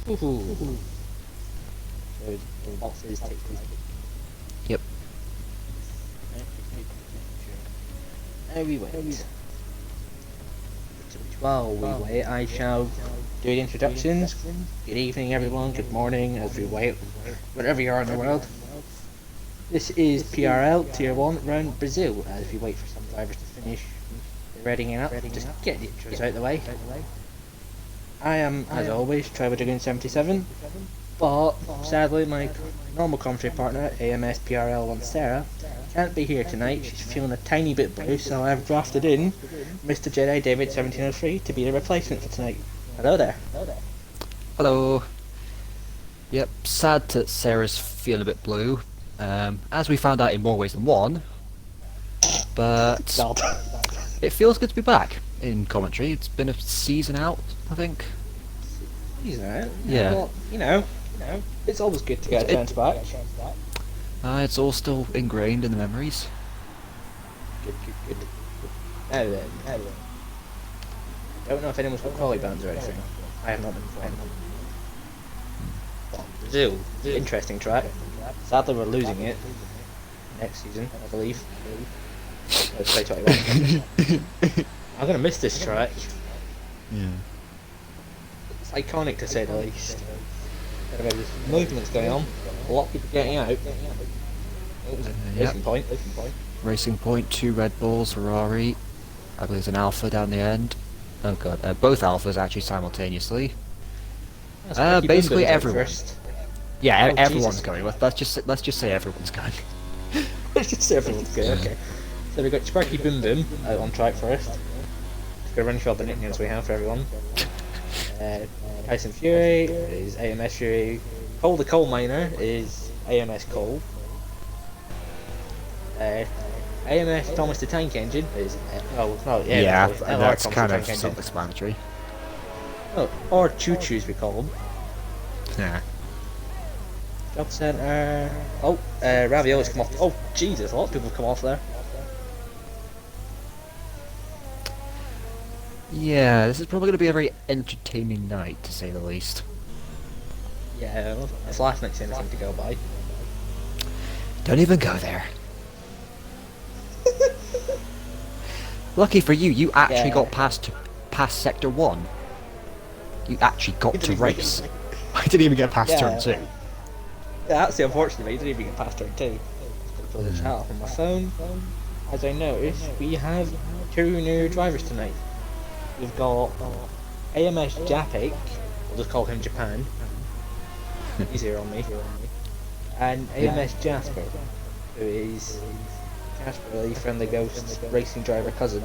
Ooh. Those boxes take place. Yep. There we wait. While we wait, I shall do the introductions. Good evening, everyone. Good morning, as we wait, wherever you are in the world. This is PRL Tier 1 around Brazil, as we wait for some drivers to finish readying up. Just get the intros out of the way. I am, as always, Trevor Dragoon 77, but sadly my normal commentary partner, AMS PRL1 Sarah, can't be here tonight. She's feeling a tiny bit blue, so I've drafted in Mr. Jedi David 1703 to be the replacement for tonight. Hello there. Hello. Yep, sad that Sarah's feeling a bit blue, as we found out in more ways than one, but it feels good to be back in commentary. It's been a season out, I think. Season out? Yeah. Well, you know, it's always good to get a chance back. It's all still ingrained in the memories. Good. Now then. I don't know if anyone's got quality bands or anything. I have not been informed. Brazil, interesting track. Sadly we're losing it next season, I believe. Let's play 21. I'm gonna miss this track. Yeah. It's iconic to say the least. There's movements going on, a lot of people getting out. Racing point. Racing Point, 2 Red Bulls, Ferrari. I believe there's an Alpha down the end. Oh god, both Alphas actually simultaneously. Basically everyone. Yeah, everyone's Jesus. going. Let's just say everyone's going. Let's just say everyone's going. Okay. So we've got Sparky Boom Boom out on track first. Just gonna run through all the nicknames we have for everyone. Tyson Fury is AMS Fury. Cole the Coal Miner is AMS Coal. AMS Thomas the Tank Engine is That's Thomas kind the of Tank Engine. self-explanatory. Oh, or Choo Choos we call them. Yeah. Job Centre. Oh, Ravioli's come off. Oh Jesus, a lot of people have come off there. Yeah, this is probably going to be a very entertaining night, to say the least. Yeah, it's last night's anything to go by. Don't even go there. Lucky for you, you actually got past Sector 1. You actually got to race. I didn't even get past Turn 2. Yeah, that's the unfortunate bit, you didn't even get past Turn 2. Just gonna pull the chat off on my phone. As I noticed, we have 2 new drivers tonight. We've got AMS Japik, we'll just call him Japan. Easier on me. And AMS Jasper, who is Jasper, the friendly ghost racing driver cousin.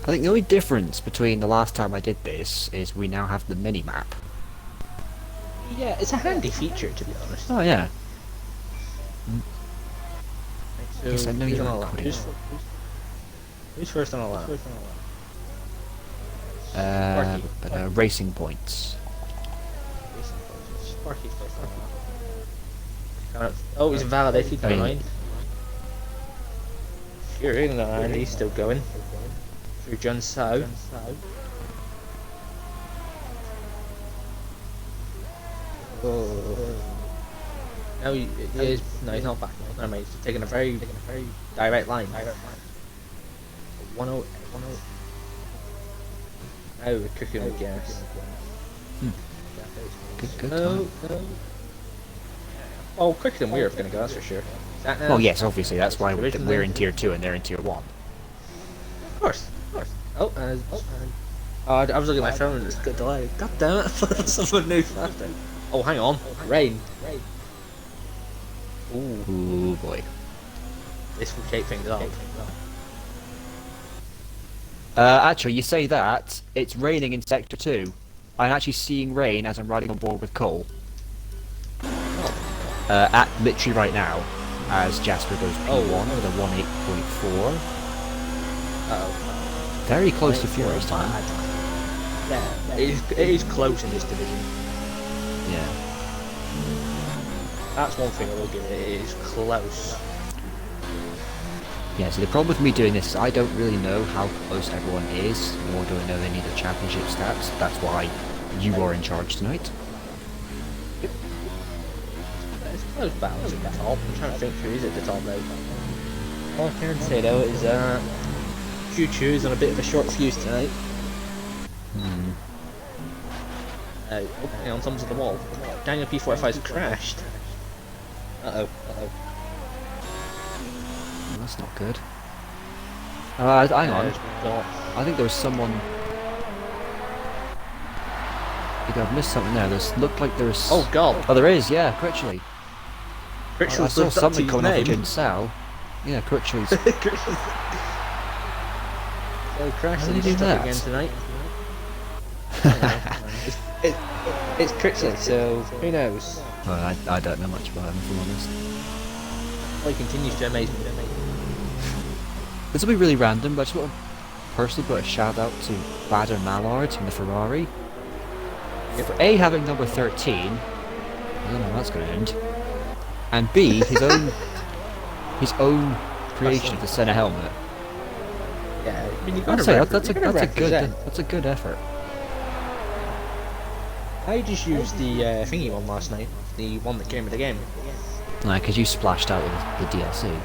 I think the only difference between the last time I did this is we now have the mini-map. Yeah, it's a handy feature to be honest. Oh yeah. So, Yes, I know you're recording. Who's first on the lap? Racing Points. Sparky's first on the lap. Oh, he's invalidated, never mind. Fury, and he's still going. Through John Sow. Oh. No, he is. No, he's not back. Never mind. He's taking a very direct line. 108. Now we're cooking with gas. Good No. time. Oh, quicker than we're gonna go. That's for sure. Well, yes, obviously that's why we're in Tier 2 and they're in Tier 1. Of course. Oh, I was looking at my phone and it's got delayed. God damn it! Someone knew faster. Oh, hang on. Rain. Ooh boy. This will shake things up. Actually, you say that, it's raining in Sector 2. I'm actually seeing rain as I'm riding on board with Cole. At literally right now, as Jasper goes P1 with a 1.8.4. Uh-oh. Very close to Fury's time. Yeah, it is close in this division. Yeah. That's one thing I will give it. It is close. Yeah, so the problem with me doing this is I don't really know how close everyone is, nor do I know any of the championship stats. That's why you are in charge tonight. It's close battles at the top. I'm trying to think who is at the top though. All I can say though is Choo-Choo is on a bit of a short fuse tonight. Opening on thumbs of the wall. Daniel P45's crashed. Uh-oh. Well, that's not good. Hang on. God. I think there was someone... I think I've missed something there. There's looked like there's... Oh god. Oh, there is, yeah, Critchley. Critchley I saw something coming off of Sal. Yeah, Critchley's... So Crash How did he is do that? again tonight. It's Critchley, so who knows? Well, I don't know much about him, if I'm honest. Well, he continues to amaze me. This will be really random, but I just want to personally put a shout out to Bader Mallard in the Ferrari. For A, having number 13, I don't know how that's going to end, and B, his own creation of the centre helmet. Yeah, I mean, you got I'd say that's a good effort. I just used the thingy one last night, the one that came with the game. Because you splashed out with the DLC.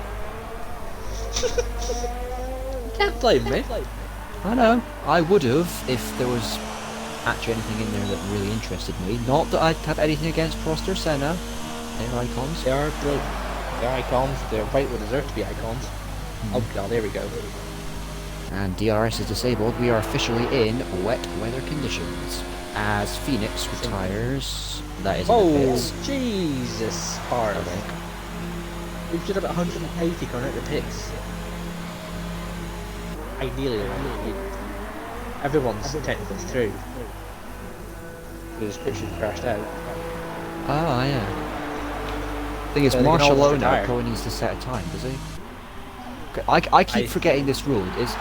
Can't blame me. I know. I would have if there was actually anything in there that really interested me. Not that I'd have anything against Proster Senna. They're icons. They are good. They're icons. They're right where they deserve to be icons. Oh god, there we go. And DRS is disabled. We are officially in wet weather conditions. As Phoenix retires, that is in the pits. Jesus, hard. We've got about 180 going out the pits. Ideally, everyone's technically through. The description crashed out. Ah, yeah. Thing is, So they can Marshall always Lona retire. probably needs to set a time, does he? I keep forgetting this rule. Is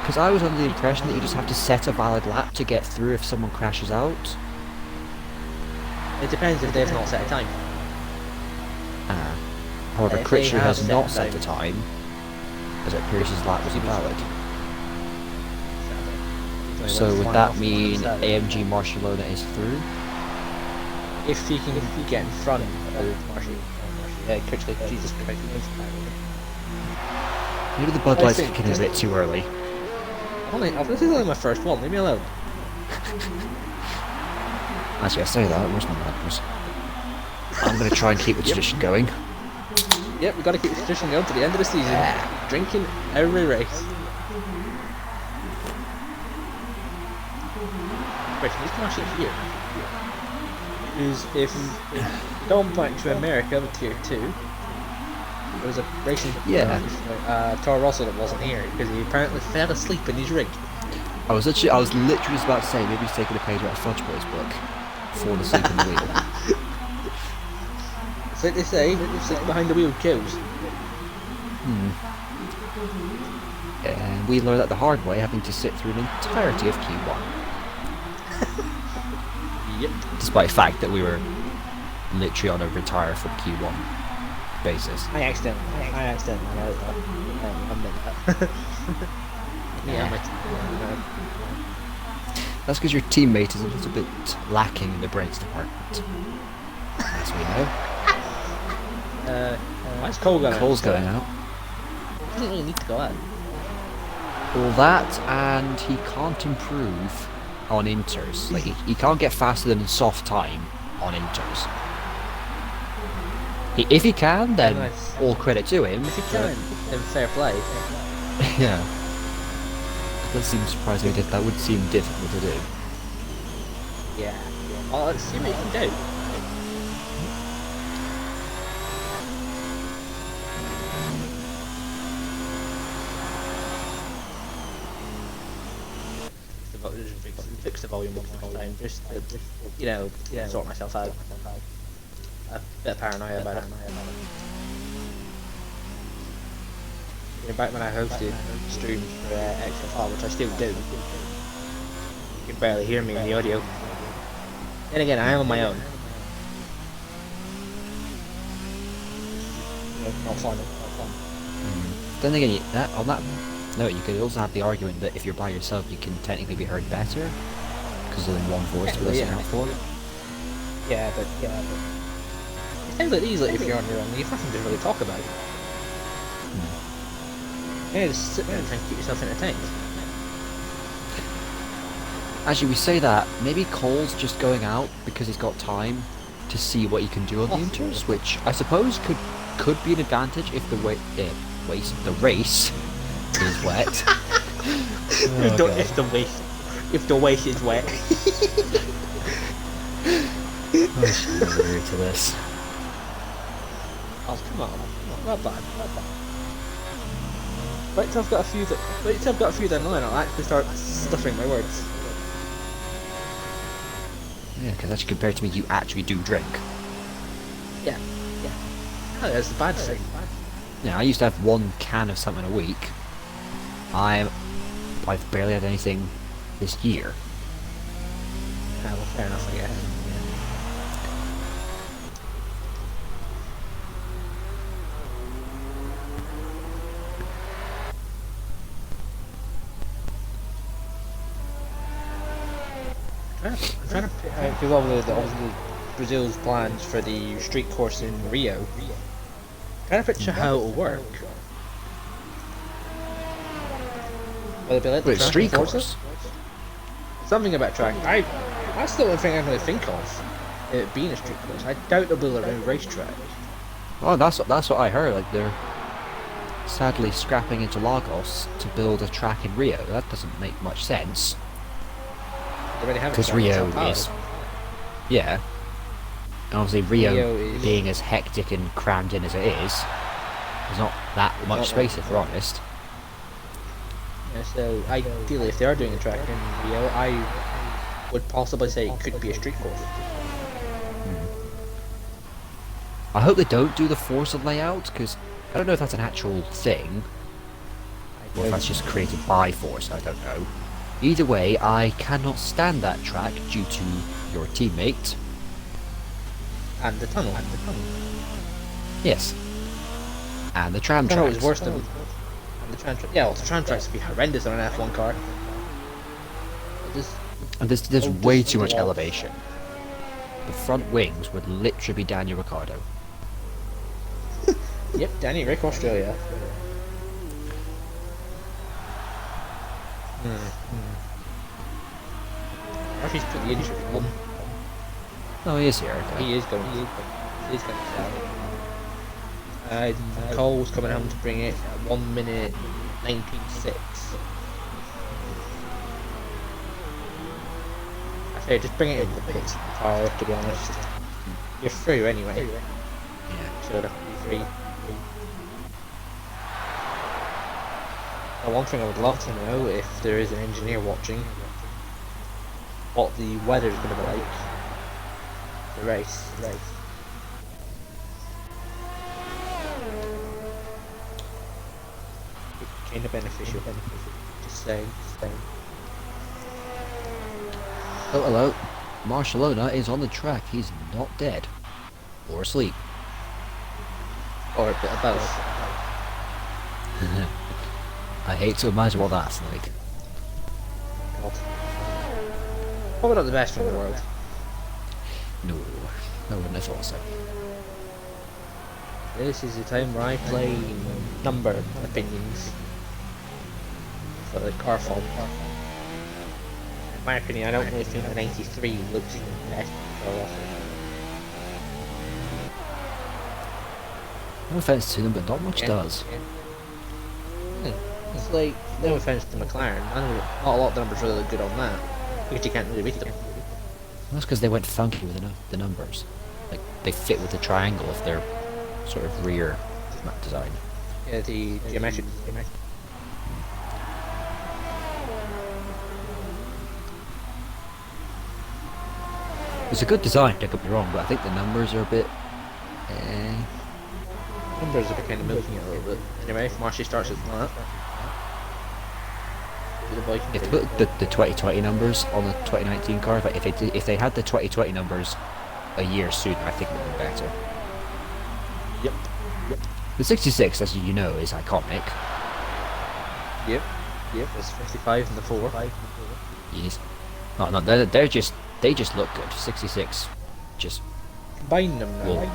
because I was under the impression that you just have to set a valid lap to get through if someone crashes out. It depends if they've not set a time. However, If they Critchley have has set not a set a time, as it appears his lap was invalid. So would that mean AMG Marshallona is through? If he can get in front of Marshall, quickly, Jesus Christ. Maybe the Bud Light's kicking in a bit too early. This is only my first one, leave me alone. Actually, I say that, where's my madness? I'm going to try and keep the tradition going. Yep, we've got to keep the tradition going to the end of the season. Drinking every race. Question, who's actually here? Is if going back to America with Tier 2, there was a racing Toro Rosso that wasn't here because he apparently fell asleep in his rig. I was literally just about to say maybe he's taking a page out of Fudge Boy's book. Falling asleep in the wheel. It's like they say, sitting behind the wheel kills. And we learned that the hard way, having to sit through an entirety of Q1. Yep. Despite the fact that we were literally on a retire from Q1 basis. I accidentally I meant that. That's because your teammate is a little bit lacking in the brakes department. As we know. Why's Cole going out? Cole's going out. He doesn't really need to go out. All that, and he can't improve on inters. Like he can't get faster than in soft time on inters. If he can, then Nice. all credit to him. If he can, then fair play. Yeah. It does seem surprising he did. That would seem difficult to do. Yeah. Well, let's see what he can do. Fix the volume one more time, just to, sort myself out. A bit of paranoia about it. Back when I hosted streams for XFR, which I still do, you can barely hear me in the audio. Then again, I am on my own. Not fun. then again, on that note, you could also have the argument that if you're by yourself, you can technically be heard better because there's only one voice to listen out for. Yeah, but it sounds like easily if you're on your own. You've nothing to really talk about. Yeah, just sit there and try and keep yourself entertained. Actually, we say that maybe Cole's just going out because he's got time to see what he can do on the inters, which I suppose could be an advantage if the race is wet. If the waste is wet. I should never agree to this. Oh, come on. Not bad. Wait till I've got a few down the line, I'll actually start stuffing my words. Yeah, because actually compared to me, you actually do drink. Yeah. Oh, that's the bad thing. Yeah, I used to have 1 can of something a week. I've barely had anything this year. Ah, well, fair enough, I guess. I'm trying to because obviously Brazil's plans for the street course in Rio. Trying to picture how it'll work. Will it be like the track street in Forza? course? Something about track. That's the only thing I can really think of. It being a street course. I doubt it'll be a racetrack. Oh, that's what I heard. Like they're sadly scrapping into Lagos to build a track in Rio. That doesn't make much sense. Because Rio is, yeah. And obviously Rio being as hectic and crammed in as it is, there's not that much space if we're honest. Yeah, so ideally, if they are doing a track in Rio, I would possibly say it could be a street course. I hope they don't do the Forza layout, because I don't know if that's an actual thing, or if that's just created by Forza, I don't know. Either way, I cannot stand that track due to your teammate. And the tunnel. Yes. And the tram The tracks. tunnel is worse than the tram track. Yeah, well, the tram tracks would be horrendous on an F1 car. And there's way too much elevation. The front wings would literally be Daniel Ricciardo. Yep, Danny Rick, Australia. He's put the injury on. No, he is here. Okay. He is going to sell. Cole's coming home to bring it at 1 minute 19.6. I say just bring it in the pits prior, to be honest. You're through anyway. Yeah. Should have be free. One thing I would love to know, if there is an engineer watching, what the weather is going to be like. The race. It's kind of beneficial. Just saying. Oh, hello. Barcelona is on the track. He's not dead. Or asleep. Or a bit of both. I hate to imagine what that's like. God. Probably not the best in the world. No, I wouldn't have thought so. This is the time where I play number opinions for the car fault. In my opinion, I don't really think the 93 looks the best car offer. No offense to them, but not much does. Yeah. It's like, no offense to McLaren, not a lot of the numbers really look good on that, because you can't really read them. That's because they went funky with the numbers. Like, they fit with the triangle of their sort of rear map design. Yeah, the geometric. It's a good design, don't get me wrong, but I think the numbers are a bit... Numbers are kind of milking it a little bit. Anyway, if Marshy starts with that. If they put the 2020 numbers on the 2019 car, if they had the 2020 numbers a year sooner, I think it would be better. Yep. The 66, as you know, is iconic. Yep. It's 55 in the 4. Yes. Oh no, they just look good. 66, just Combine them now. will.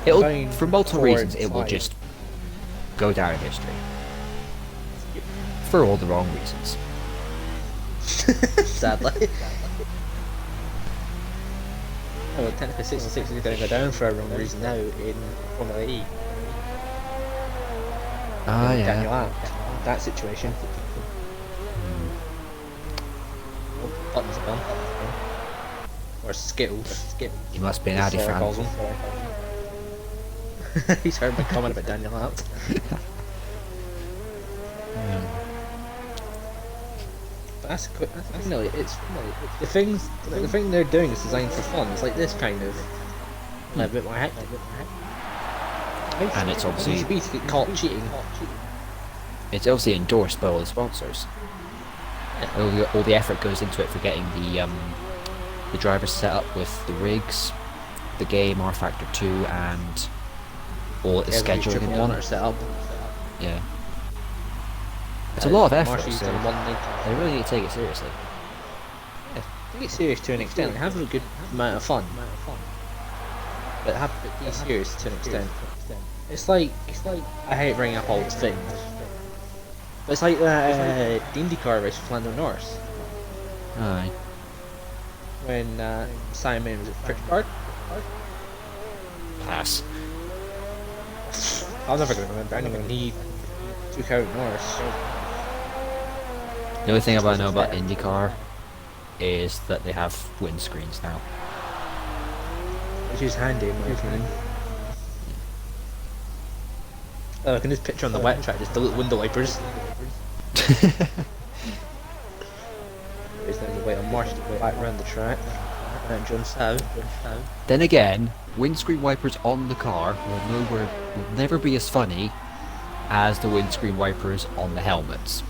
It'll, It'll, for multiple reasons, it will just go down in history. Yep. For all the wrong reasons. Sadly. Oh, well, technically 66 is going to go down for a wrong reason now in Formula E. Ah, Daniel yeah. Abt, that situation. Oh, Button's gone. Or Skittles. You must be an Audi Sarah fan. calls him. He's heard my comment about Daniel Abt. But that's quick. No, it's the things. The thing they're doing is designed for fun. It's like this kind of a bit more hectic. And it's You obviously should be to get caught cheating. it's obviously endorsed by all the sponsors. All the effort goes into it for getting the drivers set up with the rigs, the game R Factor 2, and all the scheduling and monitor set up. Yeah. It's a lot of effort, Marshalls so done one night. they really need to take it seriously. Yeah, take it serious to an extent. Have a good amount of fun, but have to be serious to an extent. It's like I hate bringing up old things, but it's like the IndyCar race with Lando Norris Aye. when Simon was at Pritchard. Pass. I'm never going to remember anyone he took out Norris. The only thing I know about IndyCar is that they have windscreens now. Which is handy in my opinion. Oh, I can just picture on the wet track, just the little window wipers. There's then the wait on Marsh to go back around the track. And jumps out. Then again, windscreen wipers on the car will never be as funny as the windscreen wipers on the helmets.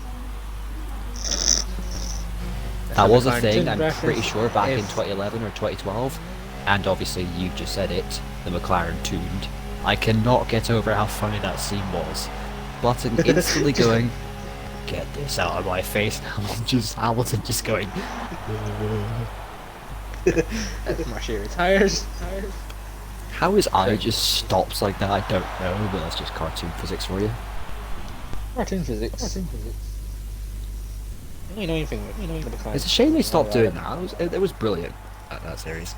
That was a thing, I'm pretty sure, back in 2011 or 2012. And obviously, you just said it, the McLaren tuned. I cannot get over how funny that scene was. Button instantly going, get this out of my face. Hamilton just going. Marshy retires. How his eye just stops like that, I don't know, but that's just cartoon physics for you. Cartoon physics. The only annoying thing with the McLaren. It's a shame they stopped doing that. It was brilliant, that series.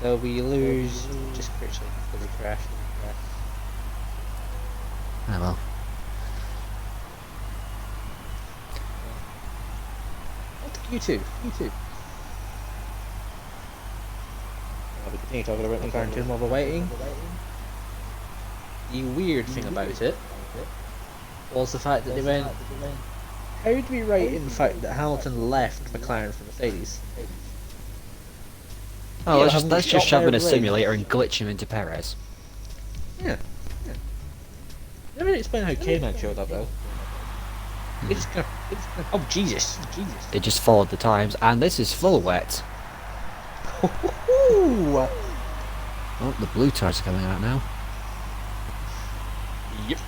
So we lose just virtually because we crashed. Ah well. You too. We continue talking about McLaren 2 while we're waiting. The weird thing about it was the fact that they went, how do we write in the fact that Hamilton left McLaren for Mercedes? Oh, Yeah, let's just shove him in a race. simulator and glitch him into Perez. Yeah. Never explain how K-Man showed up though. It's gonna, oh Jesus. They just followed the times, and this is full wet. Ooh. Oh, the blue tires are coming out now. Yep.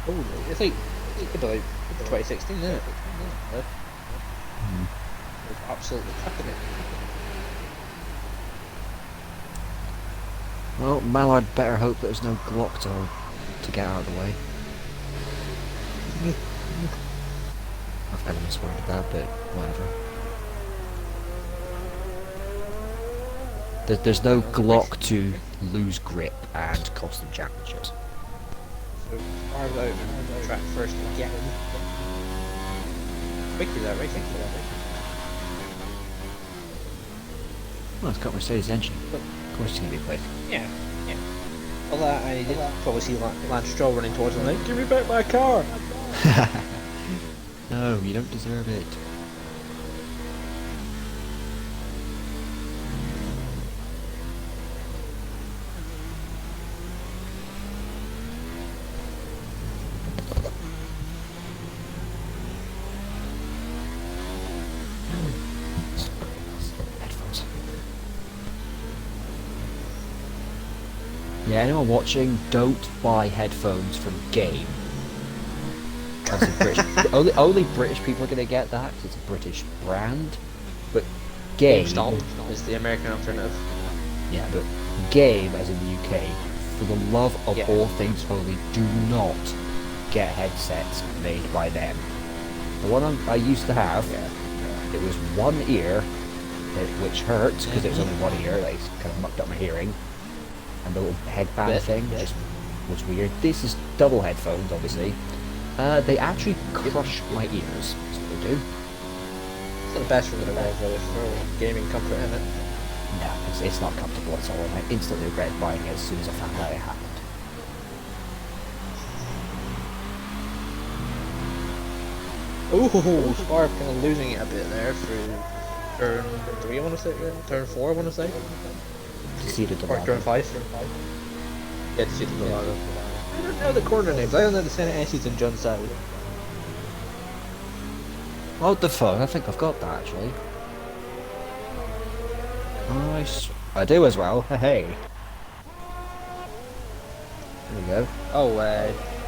Oh, it's like 2016, isn't it? It's absolutely cracking it. Well, Mallard better hope there's no Glock to get out of the way. I've never misworded that, but whatever. There's no Glock to lose grip and cost them championships. So far out on the track first again. Quickly that racing. Well, it's got Mercedes engine. Of course it's going to be quick. Yeah. All that, and he did probably see Lance Stroll running towards him like, give me back my car! No, you don't deserve it. Headphones. Yeah, anyone watching, don't buy headphones from Game. Obviously, only British people are going to get that because it's a British brand. But Game, GameStop is the American alternative. yeah, but Game, as in the UK, for the love of Yeah. all things holy, do not get headsets made by them. The one I used to have, it was one ear, which hurt because it was only one ear. Like, kind of mucked up my hearing, and the little headband thing just was weird. This is double headphones, obviously. They actually crush my ears. That's what they do. It's not the best for the world, but for gaming comfort, isn't it? No, it's not comfortable at all. And I instantly regretted buying it as soon as I found out it happened. Ooh, Spark kind of losing it a bit there through turn 3, I want to say, turn 4, I want to say. Conceded the Or turn 5. Yeah, Conceded the Lago. I don't know the corner names, I don't know the Senate S's and John South. Oh, the fuck, I think I've got that actually. Nice. I do as well. Hey. There we go. Oh,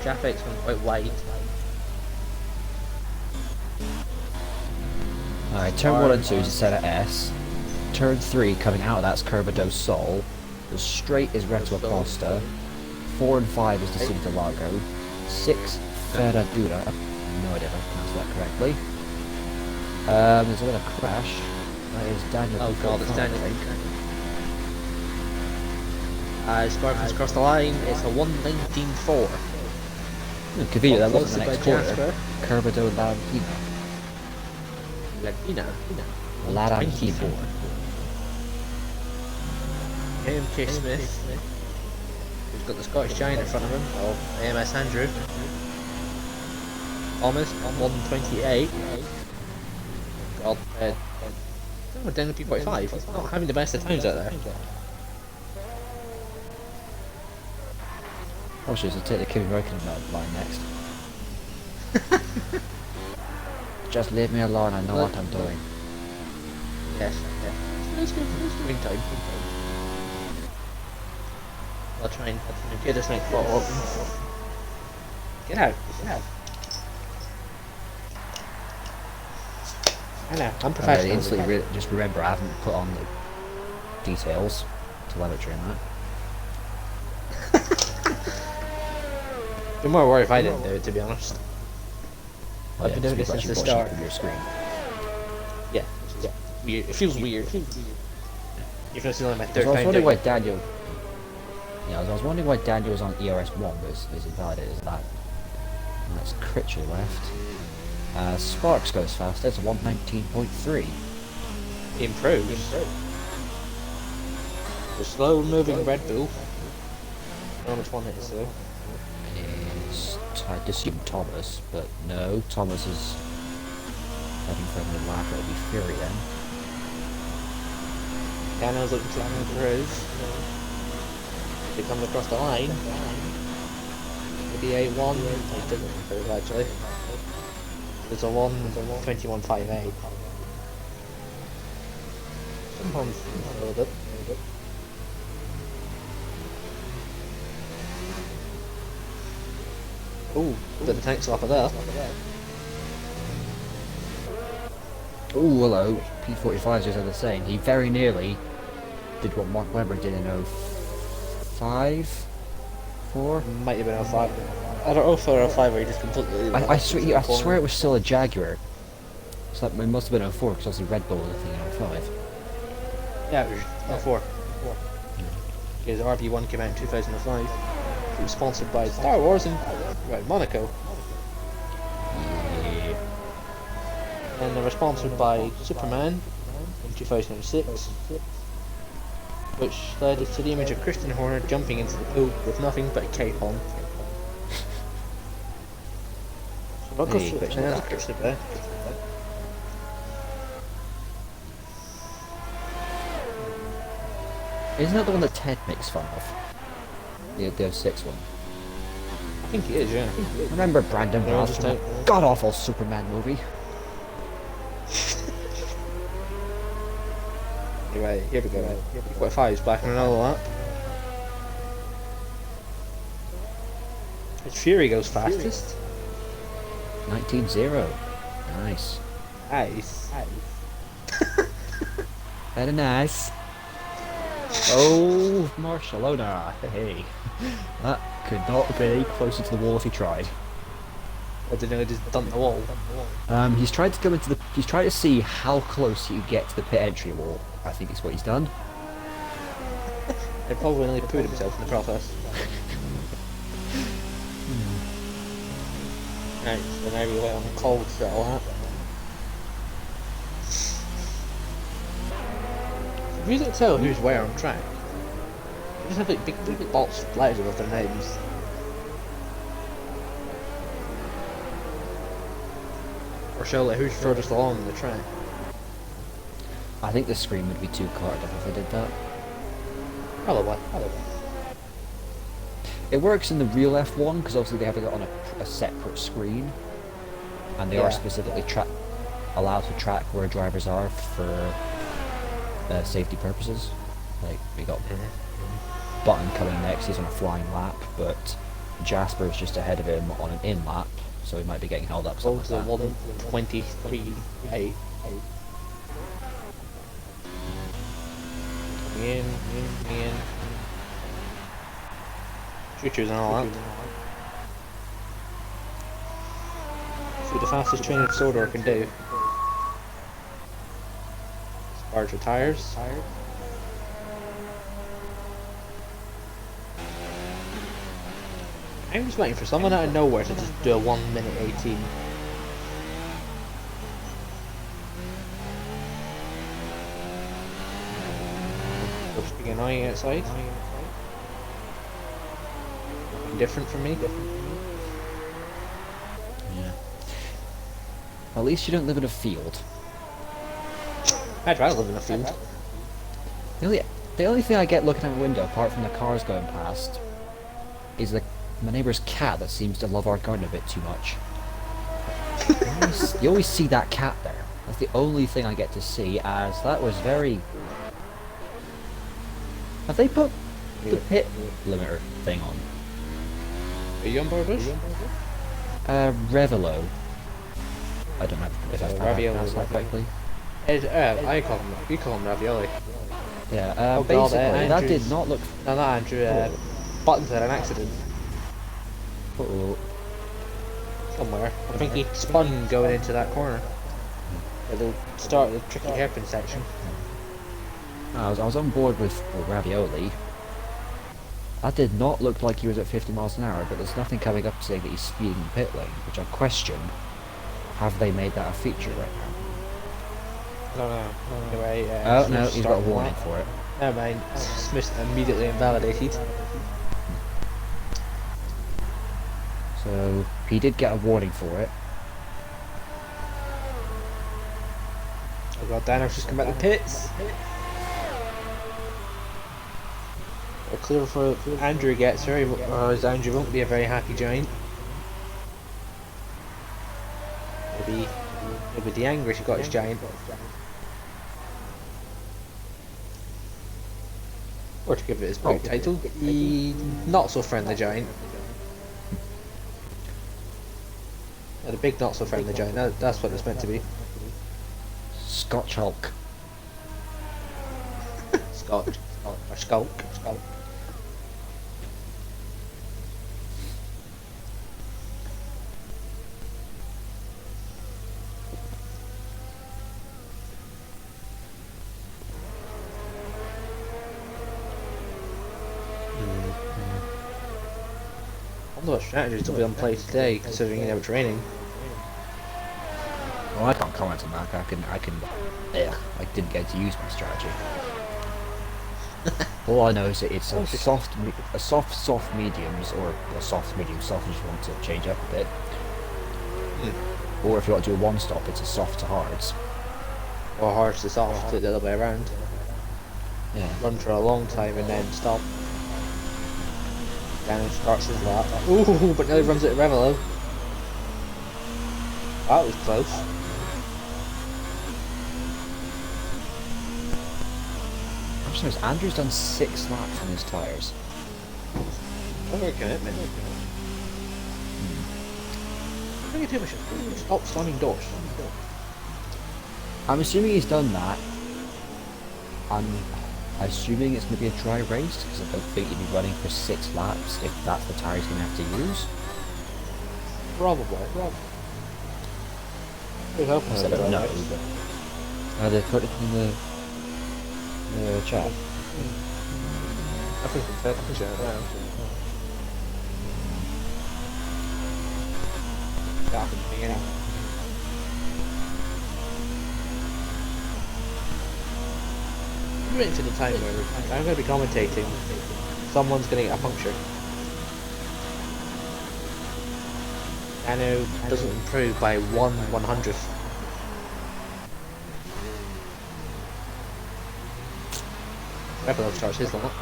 traffic's gone quite wide. Alright, turn 1 and 2 is a set of S. Turn 3 coming out of that's Curvado Sol. The straight is Reto Acosta. 4 and 5 is Decide de Lago. 6 Ferradura. No idea if I pronounced that correctly. There's a bit of crash. That is Daniel. Oh god, it's Daniel. Spark has crossed the line, it's a 1:19.4. Convenient, that wasn't the Close next by corner. Jasper. Curvado Lampina. Lampina. AMK Smith. He's got the Scottish Giant in front of him. Oh, AMS Andrew. Almost 1:28. God, we're down to P45. He's not having the best of times out there. Oh, shit, so take the Kimi Räikkönen line next. Just leave me alone, I know what I'm doing. Yes, yeah. It's good time. I'll try and get this next bottle open. Get out. I know, I'm professional. Instantly just remember I haven't put on the details, telemetry and that. Be more worried if I didn't do it, to be honest. Oh, I've been doing this since the start. Your screen. Yeah. Weird. It feels weird. Even though it's only my So third I was time wondering doing why it. Daniel. Yeah, I was wondering why Daniel was on ERS1, but it's invalidated as that. And that's Critchley left. Sparks goes fast. That's a 119.3. Improves. The slow moving Red Bull. I don't know which one it is though. Is I'd assume Thomas, but no, Thomas is heading for the lap. It'll be Fury then. Daniel's looking to improve. He comes across the line. Maybe a 1. He doesn't improve actually. There's a 1:21.58. Sometimes a little bit. Ooh, bit of tank swap of that. Oh, hello. P45 just had the same. He very nearly did what Mark Webber did in 05? 4? Might have been 05. I don't know if 05 where he just completely. I swear it was still a Jaguar. So it must have been 04 because obviously Red Bull was a thing in 05. Yeah, it was 04. Because RB1 came out in 2005. It was sponsored by Star Wars and Monaco. Yeah. And they were sponsored by Superman in 2006. Which led to the image of Christian Horner jumping into the pool with nothing but a cape on. So I'll go Hey, switch now, Christian there. Isn't that the one that Ted makes fun of? The 06 one. I think it is, yeah. Remember Brandon Yeah, Ross just from don't- the god-awful Superman movie? Right, here we go. What 5's back on another lap. His Fury goes fastest. 19-0. Nice. Nice. Very nice. Oh, Barcelona. Hey. That could not be closer to the wall if he tried. I don't know, just dumped the wall. He's tried to go into the. He's tried to see how close you get to the pit entry wall. I think is what he's done. He probably only pooed himself in the process. Right, so now we wait on the cold to settle that. You don't tell who's where on track. They just have like big bolts of letters above their names. Or show like who's furthest along the track. I think the screen would be too cluttered up if they did that. Probably. It works in the real F1 because obviously they have it on a separate screen, and they are specifically allowed to track where drivers are for safety purposes. Like we got Button coming next, he's on a flying lap, but Jasper is just ahead of him on an in lap, so he might be getting held up. Go to the 1:23.8. In. Shooters and all that. See the fastest train Sodor can do. Sparge with tires. I'm just waiting for someone out of nowhere to just do a 1:18. Looks pretty annoying outside. Different from me. Yeah. At least you don't live in a field. I'd rather live in a field. The only thing I get looking out the window, apart from the cars going past, is my neighbour's cat that seems to love our garden a bit too much. You always see that cat there. That's the only thing I get to see, as that was very... Have they put the pit limiter thing on? Are you on board with? Revelo. I don't know if I've pronounced that correctly. I call him, you call him Ravioli. Yeah, basically, that did not look... No, not Andrew, Buttons had an accident. Uh-oh. Somewhere. I think he spun going into that corner. They'll start the tricky hairpin section. I was on board with Ravioli. That did not look like he was at 50 miles an hour, but there's nothing coming up saying that he's speeding in pit lane, which I question. Have they made that a feature right now? I don't know. Anyway, oh no, he's got a warning for it. Never mind. Smith immediately invalidated. So he did get a warning for it. Oh god, Dano's just come back to the pits. We're clear before Andrew gets her, otherwise Andrew won't be a very happy giant. He'll be the angriest he got his giant. Or to give it his big title, the not so friendly giant. Yeah, the big not so friendly giant, that's what it's meant to be. Scotch Hulk. Scotch. Or Skulk. I wonder what strategies will be on play today, considering it was raining. Well, I can't comment on that. I didn't get to use my strategy. All I know is that it's a soft mediums, or a soft medium soft if you want to change up a bit. Or if you want to do a one stop, it's a soft to hards. Or hards to soft, the other way around. Yeah. Run for a long time and then stop. Dano starts his lap. Ooh, but now he runs at Revelo. That was close. I'm just noticed Andrew's done 6 laps on his tyres. Over commitment. Don't get too much. Stop slamming doors. I'm assuming he's done that. I'm assuming it's going to be a dry race, because I don't think he'd be running for 6 laps if that's the tyre he's going to have to use. Probably. I hope I said I don't know, but... they put it in the chat. I think it's yeah. We're into the time where I'm going to be commentating. Someone's going to get a puncture. Nano doesn't improve by 1/100th. Rebel starts his lap.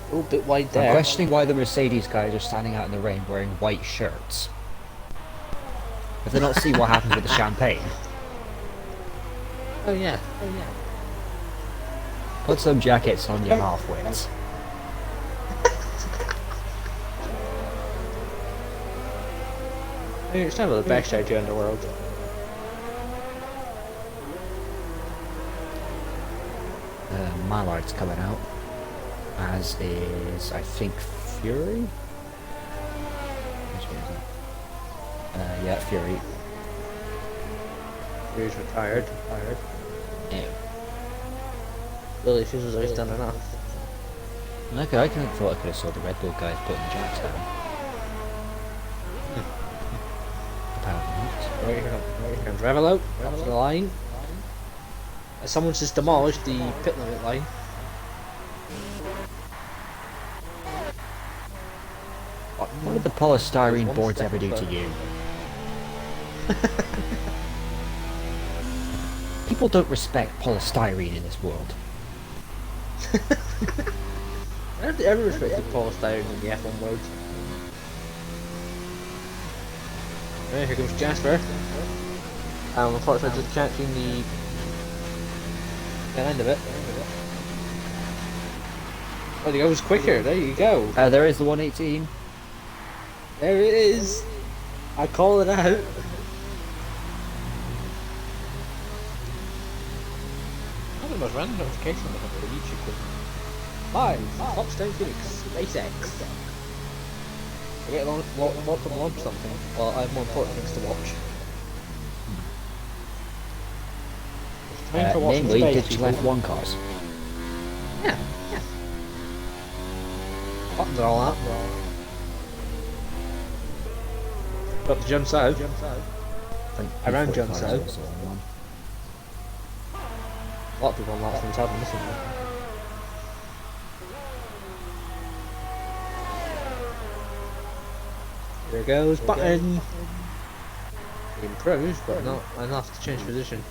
A little bit wide there. I'm questioning why the Mercedes guys are standing out in the rain wearing white shirts. If they not see what happens with the champagne. Oh yeah. Put some jackets on your half-wits. It's never the best idea in the world. Mallard's coming out. As is, I think, Fury? Which one is that? Yeah, Fury. Fury's retired. Yeah. Billy feels as though he's done enough. Okay, I thought I could have saw the Red Bull guys putting the jacks down. Apparently not. Right here, Revelo, up to the line. Someone's just demolished the pit limit line. What did the polystyrene boards ever do to you? People don't respect polystyrene in this world. I don't ever respected polystyrene in the F1 world. Right, here comes Jasper. Unfortunately just catching the end of it. Oh, the goes quicker, there you go. There is the 118. There it is. I call it out. I got the most random notification on the YouTube clip. Live, Foxstone Phoenix, SpaceX. I get lots of launch something, well I have more important things to watch. It's time to watch some Namely, space, digital people. F1 cars. Yeah. Buttons are all up. Got the jump south. Around jump south. A lot of people on laps themselves are missing them. There goes button. He improves, but not enough to change position.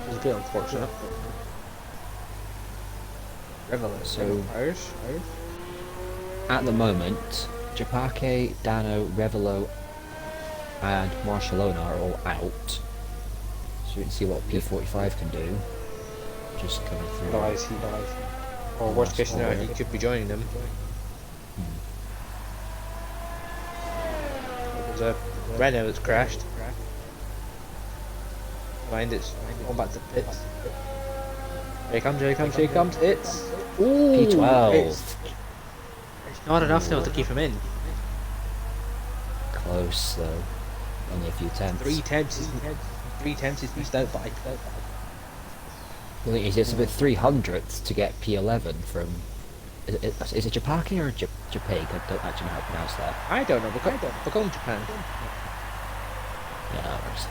It's a bit unfortunate. So, Irish. at the moment, Japake, Dano, Revelo, and Barcelona are all out. So we can see what P45 can do. Just coming through. He dies. Or worst case scenario, he could be joining them. There's a Renault that's crashed. Mind it's going back to pits. Here he comes. It's P12. It's not enough though to keep him in. Close though. Only a few tenths. 3 tenths he's missed out by. The thing is, it's about 300ths to get P11 from. Is it Japake or Japake? I don't actually know how to pronounce that. I don't know, we're going to Japan. Yeah, ours.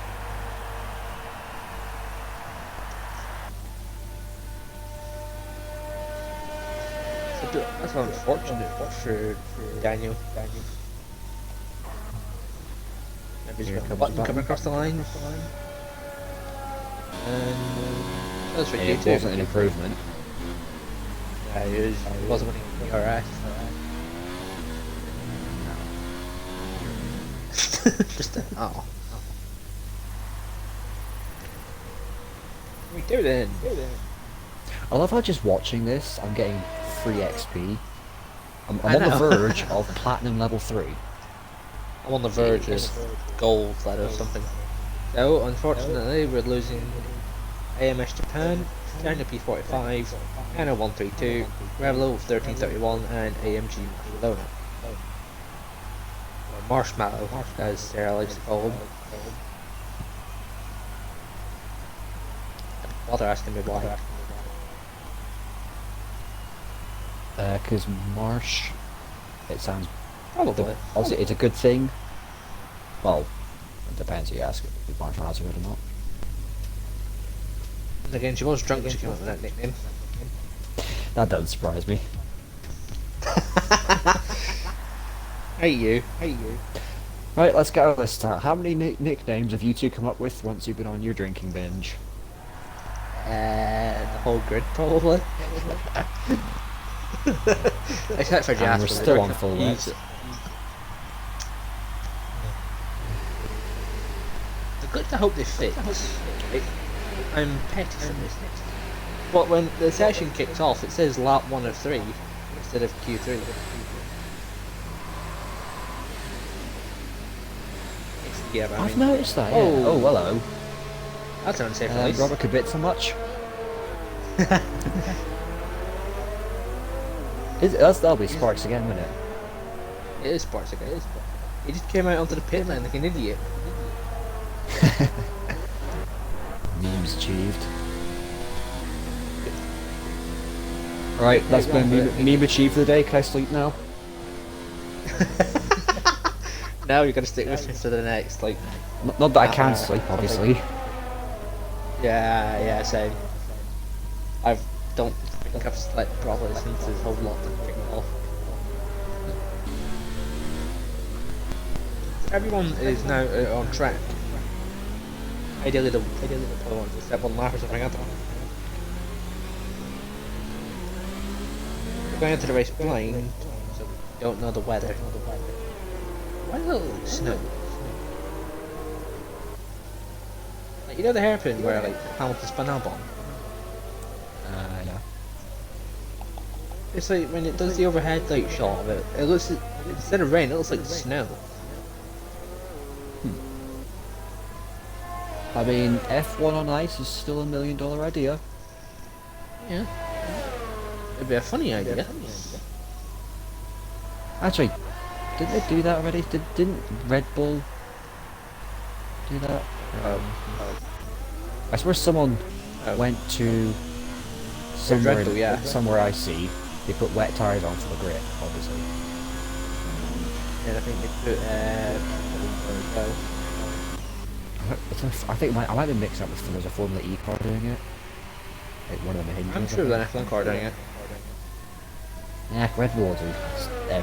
That's unfortunate for Daniel. Here comes Button Button. coming across the line. And that's for It you too. wasn't an improvement. It was winning PRS. Just oh. We do then. I love how just watching this, I'm getting free XP. I'm I on the know. verge of platinum level 3. I'm on the verge of gold letter or something. So unfortunately we're losing AMS Japan, China P45, China 132, Revelo 1331 and AMG Barcelona. Or Marshmallow, as Sarah likes to call them. Bother asking me why. Because Marsh, it sounds... Probably. Obviously, it's a good thing. Well, it depends who you ask if Marshmallow's good or not. And again, she was drunk when she came up with that nickname. That doesn't surprise me. Hey you. Right, let's get our list out. How many nicknames have you two come up with once you've been on your drinking binge? The whole grid, probably. Except for And Jasper. we're still on full He's- list. I've got to hope they fix. I'm petty for this. But when the session kicks off, it says lap 1 of 3 instead of Q3. Yeah, but I I've mean, noticed that, yeah. Oh. Oh, hello. that's an unsafe release. Robert Kubitza much? That'll be Sparks again, wouldn't it? It is Sparks again. He just came out onto the pit lane like an idiot. Memes achieved. Right, that's been meme achieved for the day. Can I sleep now? Now you're gonna stick with me for the next, like... Not that I can sleep, obviously. Yeah, same. Don't think I've slept properly since this whole lockdown kicked off. Everyone is now on track. Ideally the other ones, except one lap or something, I don't know. We're going into the race blind, so we don't know the weather. Why does it look snow? Like, you know the hairpin where like Hamilton spun up on? Yeah. It's like when it does the overhead like shot of it, it looks, instead of rain, it looks like snow. I mean, F1 on ice is still $1 million idea. Yeah. It'd be a funny idea. Actually, didn't they do that already? Didn't Red Bull do that? I swear someone went to somewhere, Red Bull, yeah. somewhere I see. They put wet tires on for the grid, obviously. And I think they put I think I might be mixing up with there's a Formula E car doing it. Like one of the hinges. I'm sure there's an F1 car doing it. Yeah, Red Bull do.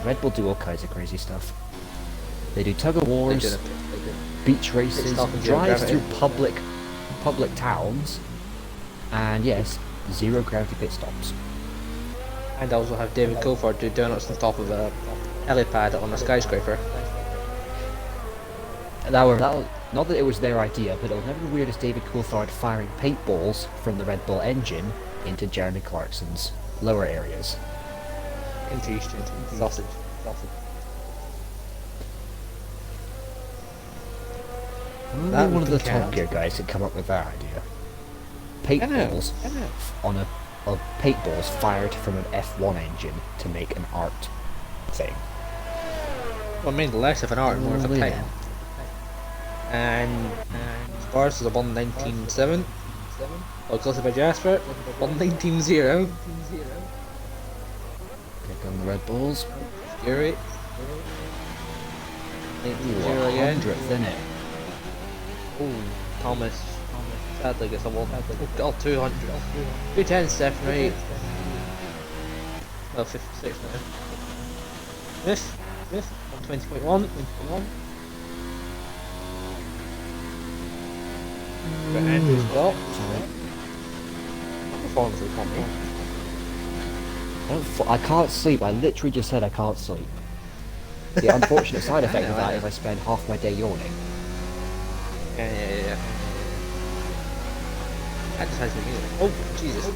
Red Bull do all kinds of crazy stuff. They do tug of wars, beach races, drives through public towns, and yes, zero gravity pit stops. And also have David Coulthard do donuts on top of a helipad on a skyscraper. Not that it was their idea, but it was never the weirdest David Coulthard firing paintballs from the Red Bull engine into Jeremy Clarkson's lower areas. Into Eastern sausage. Only one of the Top Gear guys could come up with that idea. Paintballs of paintballs fired from an F1 engine to make an art thing. Well, I mean less of an art, more of a paint. And Spars is a 119.7. Well, closer by Jasper, 119.0. Pick on the Red Bulls. Fury. 19.0 again. 100th, isn't it? Ooh, Thomas. Sadly gets a 1. Oh god, 200. 210 Stephanie. Well, 56 now. Smith. 120.1. Got Andrew as well. Performance of the company. I can't sleep. I literally just said I can't sleep. The unfortunate side I effect know, of I that know. is I spend half my day yawning. Yeah. Advertisement music. Oh, Jesus.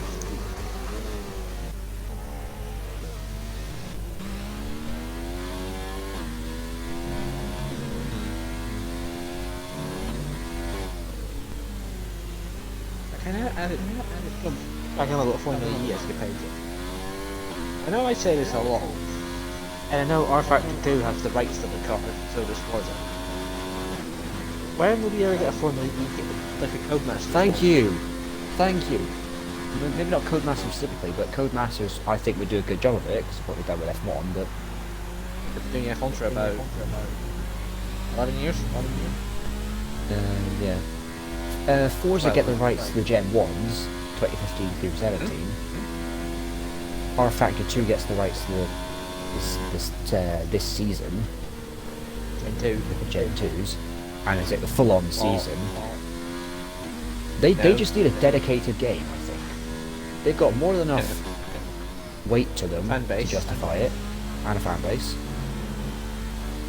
Jump back on a little Formula E escapade. I know I say this a lot, and I know R Factor 2 has the rights to the car, so does Forza. When will we ever get a Formula E game? Like a Codemasters Thank one? you. Thank you. Maybe not Codemasters specifically, but Codemasters I think would do a good job of it, because what they've done with F1, but... They've been doing F1 for about 11 years? yeah. Forza Well, get the rights to the Gen 1s, 2015 through 17. R Factor 2 gets the rights to this season, Gen 2. the Gen 2s, and is it the full-on season? They just need a dedicated game, I think. They've got more than enough weight to them Fan base. to justify it, and a fan base.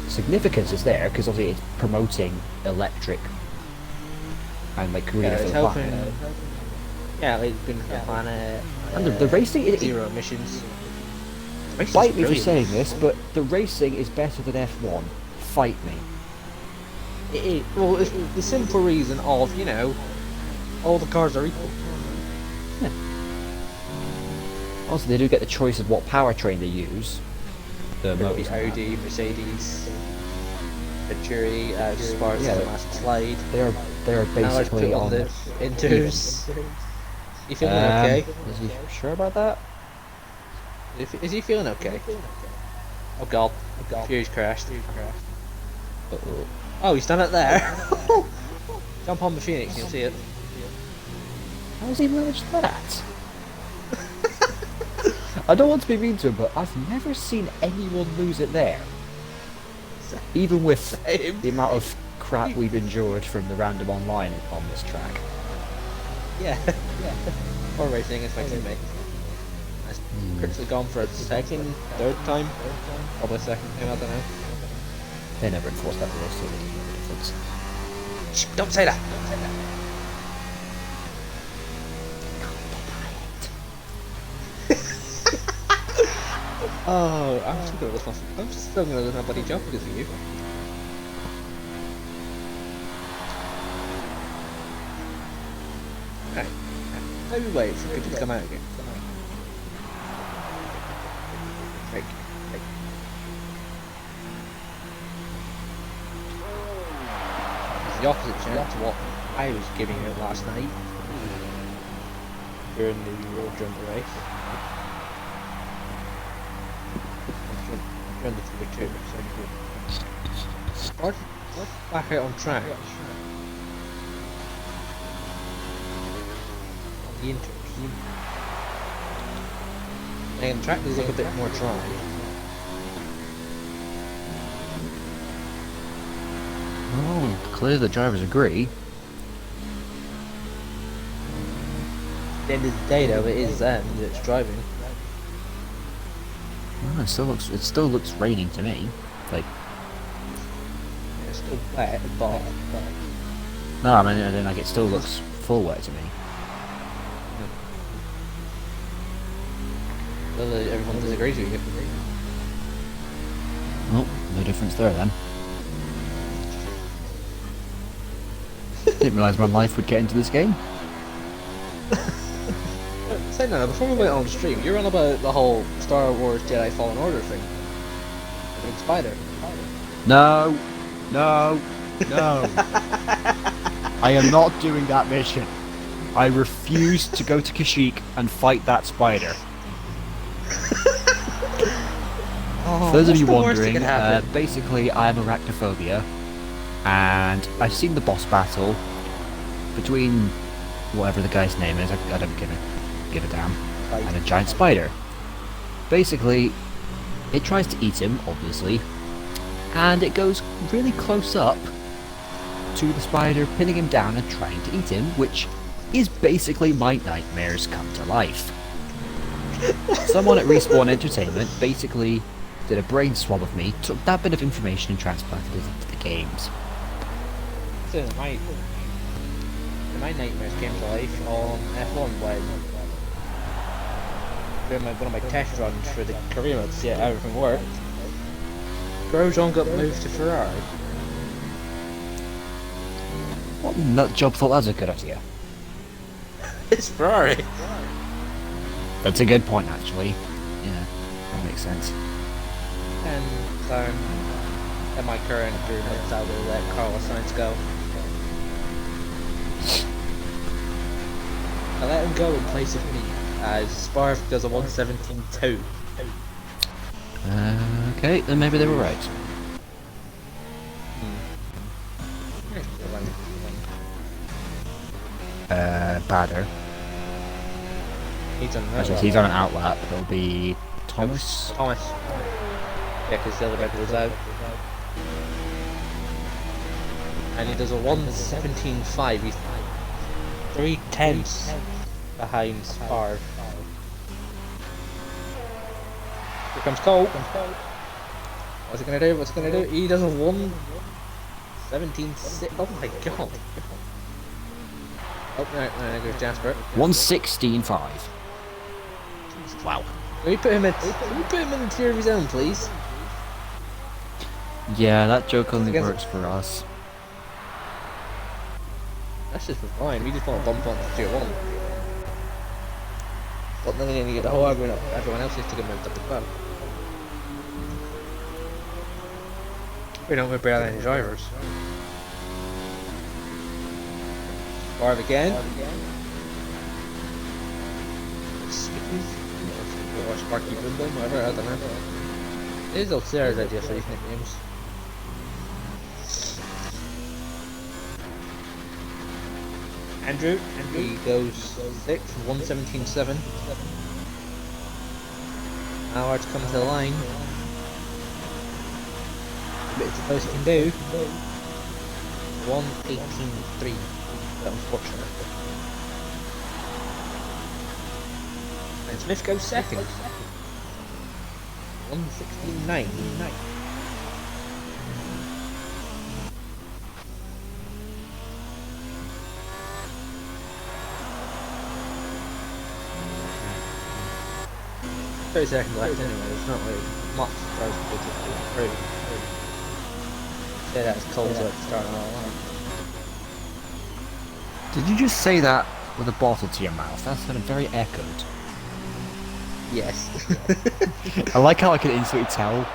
Significance is there, because obviously it's promoting electric and like greener for It's the helping. planet. Yeah, it's good for the planet. And the racing... Zero emissions. Fight me for saying this, but the racing is better than F1. Fight me. Well, it's the simple reason of, you know, all the cars are equal. Also, they do get the choice of what powertrain they use. The motors. Audi, Mercedes, Venturi, Sparks, Yeah, Master Slide. They're Now let's put basically on on... the Inters. You feeling okay? Is he sure about that? Is he feeling okay? Oh god. Fury's crashed. Uh-oh. Oh, he's done it there. Jump on the Phoenix, you'll see it. How's he managed that? I don't want to be mean to him, but I've never seen anyone lose it there. Even with Same. the amount of crap we've endured from the random online on this track. Yeah. Or racing is my teammate. That's critically gone for a second, third time. Probably a second time, I don't know. They never enforced that rule, so there's no difference. Shh, don't say that! Oh, I'm still gonna lose my. I'm still gonna lose my bloody job because of you. Right. Maybe wait for people to come out again. Right. It's the opposite chance to what I was giving out last night during the race. During the two, so what? Back out on track. On the inters. And the track does look a bit more dry. Oh, clearly the drivers agree. At the end of the day though, it is them that's driving. Well, it still looks raining to me. Like, It's still wet, but no, I mean, like it still looks full wet to me. well, everyone disagrees with you. Oh, no difference there then. Didn't realise my life would get into this game. Say no, before we went on stream, you're on about the whole Star Wars Jedi Fallen Order thing. With Spider. No, no, no. I am not doing that mission. I refuse to go to Kashyyyk and fight that spider. For those of you wondering, basically I have arachnophobia, and I've seen the boss battle between whatever the guy's name is, I don't give a damn, and a giant spider. Basically, it tries to eat him, obviously, and it goes really close up to the spider, pinning him down and trying to eat him, which is basically my nightmares come to life. Someone at Respawn Entertainment basically did a brain swab of me, took that bit of information and transplanted it into the games. So my nightmares came to life on F1 when during one of my test runs for the career mode to see how everything worked. Grosjean got moved to Ferrari. What nut job thought that was a good idea? It's Ferrari. That's a good point, actually. Yeah, that makes sense. And at my current career mode, I will let Carlos Sainz go. I let him go in place of me as Sparv does a 117.2. Okay, then maybe they were right. Badder. He's on Actually, he's on an outlap. It'll be Thomas. Thomas. Yeah, because the other red was out. And he does a 117.5. He's 3/10 behind Sparv. Here comes Cole. What's he gonna do? What's he gonna do? He does a 117.6. Oh my god. Oh, no, there goes Jasper. 116.5. Wow. Can we put him in the tier of his own, please? Yeah, that joke only works for us. That's just fine. We just want to bump on to tier 1. But then again, you get the whole everyone else is to get moved up as well. We don't have barely any drivers. Barb again. Or Sparky Boom Boom, whatever, I don't know. It is Sarah's idea for these nicknames. Andrew, he goes 6th, 117.7. Howard comes to the line. But it's the most he can do. 118.3. Unfortunate. And Smith goes 2nd. 116.9. Thirty seconds left anyway, it's not really much for us to improve. Yeah, that's cold at the start of our line. Did you just say that with a bottle to your mouth? That sounded very echoed. Yes. I like how I can instantly tell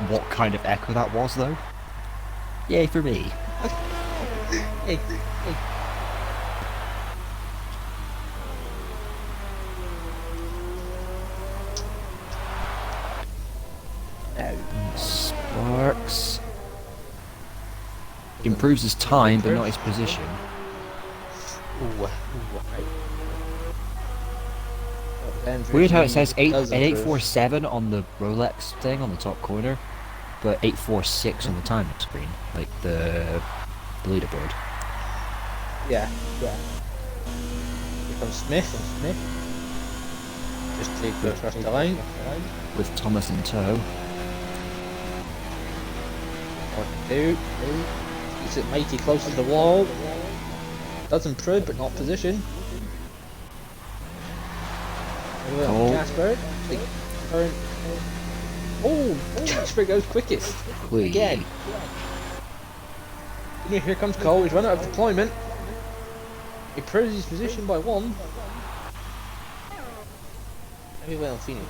what kind of echo that was, though. Yay for me. Hey. Sparks improves his time, but not his position. Weird how it says 847 on the Rolex thing on the top corner, but 846 on the timing screen, like the leaderboard. Yeah. Here comes Smith. Just take the first line. With Thomas in tow. 1, 2. Keeps it mighty close to the wall. Does improve, but not position. Cole. Jasper. Oh, Jasper goes quickest. Again. Here comes Cole. He's run out of deployment. He improves his position by 1. Maybe well Phoenix.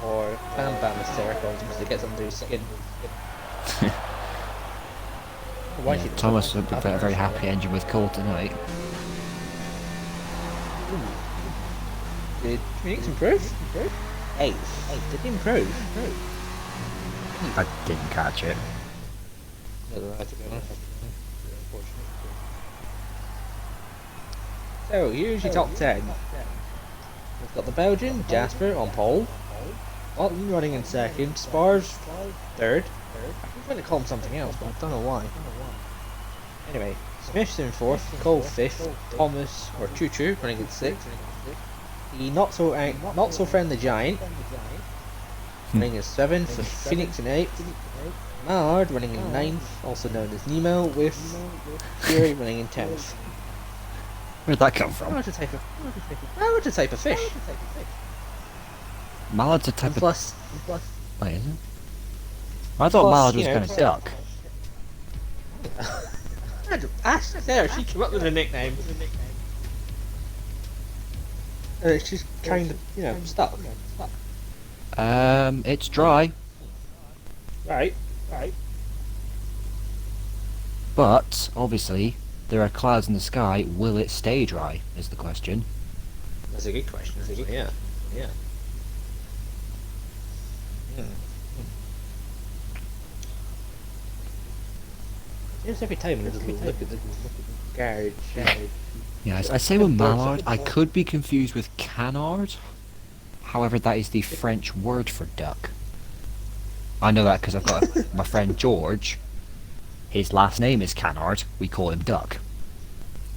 Or Bam Bam is hysterical because they get under his skin. Why Yeah, Thomas would be a very happy engine with Cole tonight. Did Phoenix improve? 8. Did he improve? I didn't catch it. So here's your top 10. We've got the Belgian, Jasper on pole. Otten running in 2nd, Spars 3rd. I'm trying to call him something else, but I don't know why. Anyway, Smith's in 4th, Cole 5th, Thomas, or Choo Choo, running in 6th. The not so friendly giant, running in 7th, with Phoenix in 8th, Mallard running in 9th, also known as Nemo, with Fury running in 10th. Where'd that come from? Mallard's a type of fish. Mallard's a type And of... plus, Wait, is it? I thought Plus, Mallard was you know, kind of duck. Ash there, she came up with a nickname. And it's just kind of, stuck. It's dry, Right. but obviously there are clouds in the sky. Will it stay dry? Is the question. That's a good question. Yeah. Just every time I look at the garage. Yeah, I say with mallard. I could be confused with canard. However, that is the French word for duck. I know that because I've got my friend George. His last name is Canard. We call him Duck.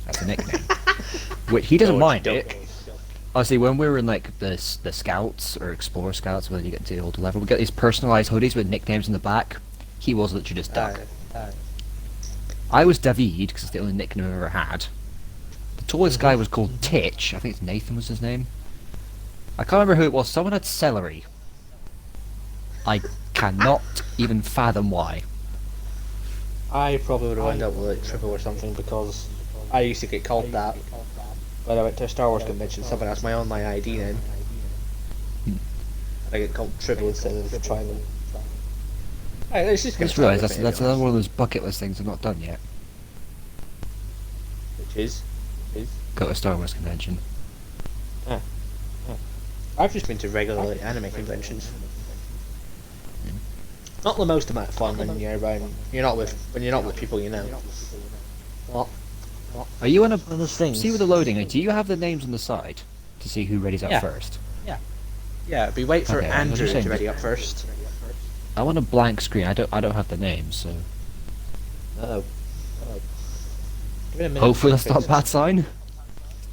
That's a nickname. Which he doesn't mind it. Honestly, when we were in like the scouts or explorer scouts, when you get to the older level, we get these personalised hoodies with nicknames in the back. He was literally just Duck. I was David because it's the only nickname I've ever had. The tallest guy was called Titch. I think it's Nathan was his name. I can't remember who it was. Someone had celery. I cannot even fathom why. I probably would have ended up with a triple or something because I used to get called that when I went to a Star Wars convention. Someone asked my ID name. I get called triple instead of tribal. It's just I just realised that's another one of those bucket list things I've not done yet. Which is? Go to a Star Wars convention. I've just been to regular anime conventions. Not the most amount of fun when you're around. When you're not with people you know. What? Are you on a... One of those things. See with the loading, do you have the names on the side to see who readies up first? Yeah, we wait for Okay, I was Andrew just to saying- ready up first. I want a blank screen. I don't have the names, so... Uh-oh. Give it a minute. Hopefully that's not a bad sign.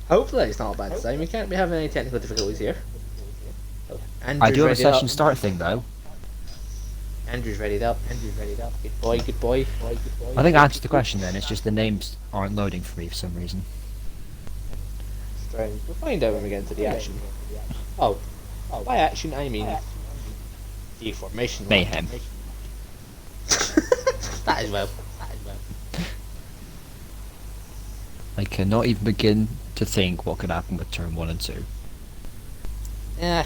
Hopefully it's not a bad sign. We can't be having any technical difficulties here. Oh, I Andrew's do have a readied session up. start thing, though. Andrew's readied up. Good boy. I think I answered the question then. It's just the names aren't loading for me for some reason. Strange. We'll find out when we get into the action. Oh, by action I mean the formation. Mayhem. That as well. I cannot even begin to think what could happen with turn 1 and 2. Yeah.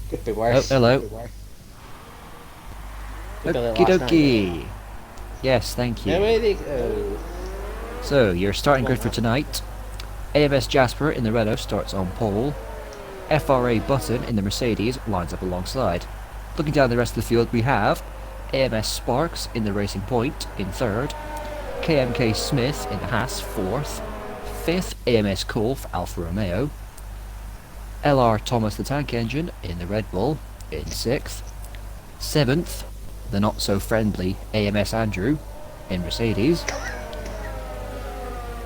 Could be Oh, worse. hello. Could be like Okie last night. dokie. Yes, thank you. Away they go. So, your starting grid for tonight. AMS Jasper in the Renault starts on pole. FRA Button in the Mercedes lines up alongside. Looking down the rest of the field, we have AMS Sparks in the Racing Point in 3rd. KMK Smith in the Haas 4th. 5th AMS Cole for Alfa Romeo. LR Thomas the Tank Engine in the Red Bull in 6th. 7th, the not so friendly AMS Andrew in Mercedes.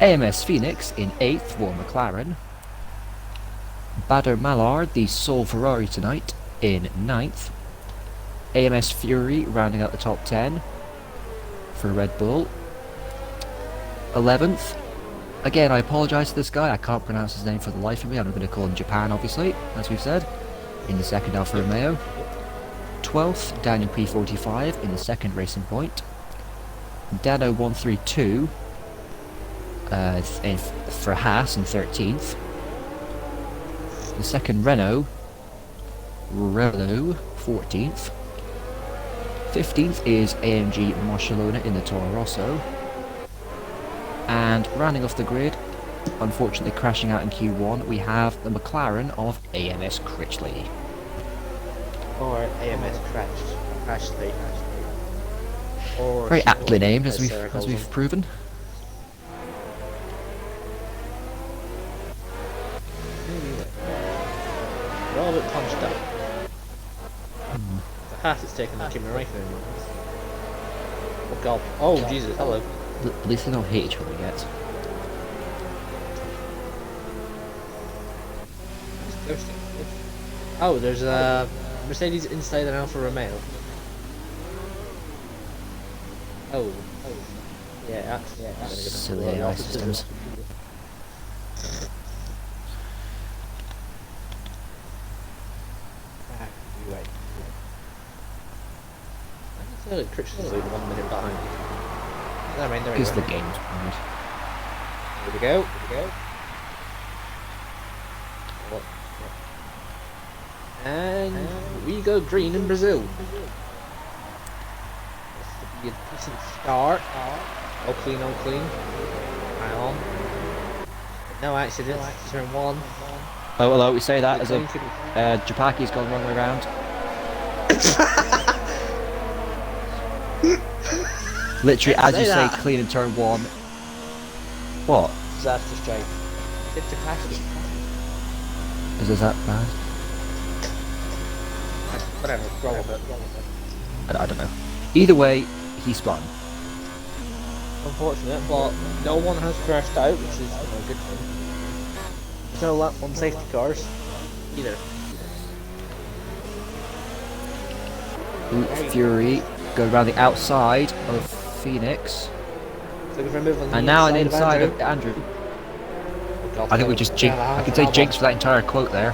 AMS Phoenix in 8th for McLaren. Bader Mallard, the sole Ferrari tonight, in 9th. AMS Fury rounding out the top 10 for Red Bull. 11th. Again, I apologise to this guy, I can't pronounce his name for the life of me. I'm going to call him Japan, obviously, as we've said, in the 2nd Alfa Romeo. 12th, Daniel P45 in the 2nd Racing Point. Dano 132 for Haas in 13th. The 2nd Renault 14th. 15th is AMG Barcelona in the Toro Rosso. And rounding off the grid, unfortunately crashing out in Q1, we have the McLaren of AMS Critchley. Or AMS Crashley. Or Very aptly Seaboard, named, as as Sarah calls we've him. proven. We're all a bit punched up. The hat is taking the Kimi Räikkönen. Oh god. Oh Jesus, hello. At least they don't hate each other yet. Oh, there's a Mercedes inside an Alfa Romeo. Oh, yeah, that's Silly AI systems. Right. I feel like Christian's like 1 minute behind. Never mind, there we Because go. the game's weird. Here we go. What? And we go green in Brazil. This should be a decent start. All clean. Right on. No accidents. Turn 1. Oh, although we say that as a Japaki's gone the wrong way round. Literally, as you say, clean in turn 1. What? Disaster strike. It's a classic. Is that bad? Whatever, roll with it. I don't know. Either way, he spun. Unfortunate, but no one has crashed out, which is a good thing. There's no lap on safety cars either. Fury going around the outside of Phoenix. Looking for a move on the And now an inside inside of Andrew. Oh God, I think we just jinx. I can say jinx for that entire quote there.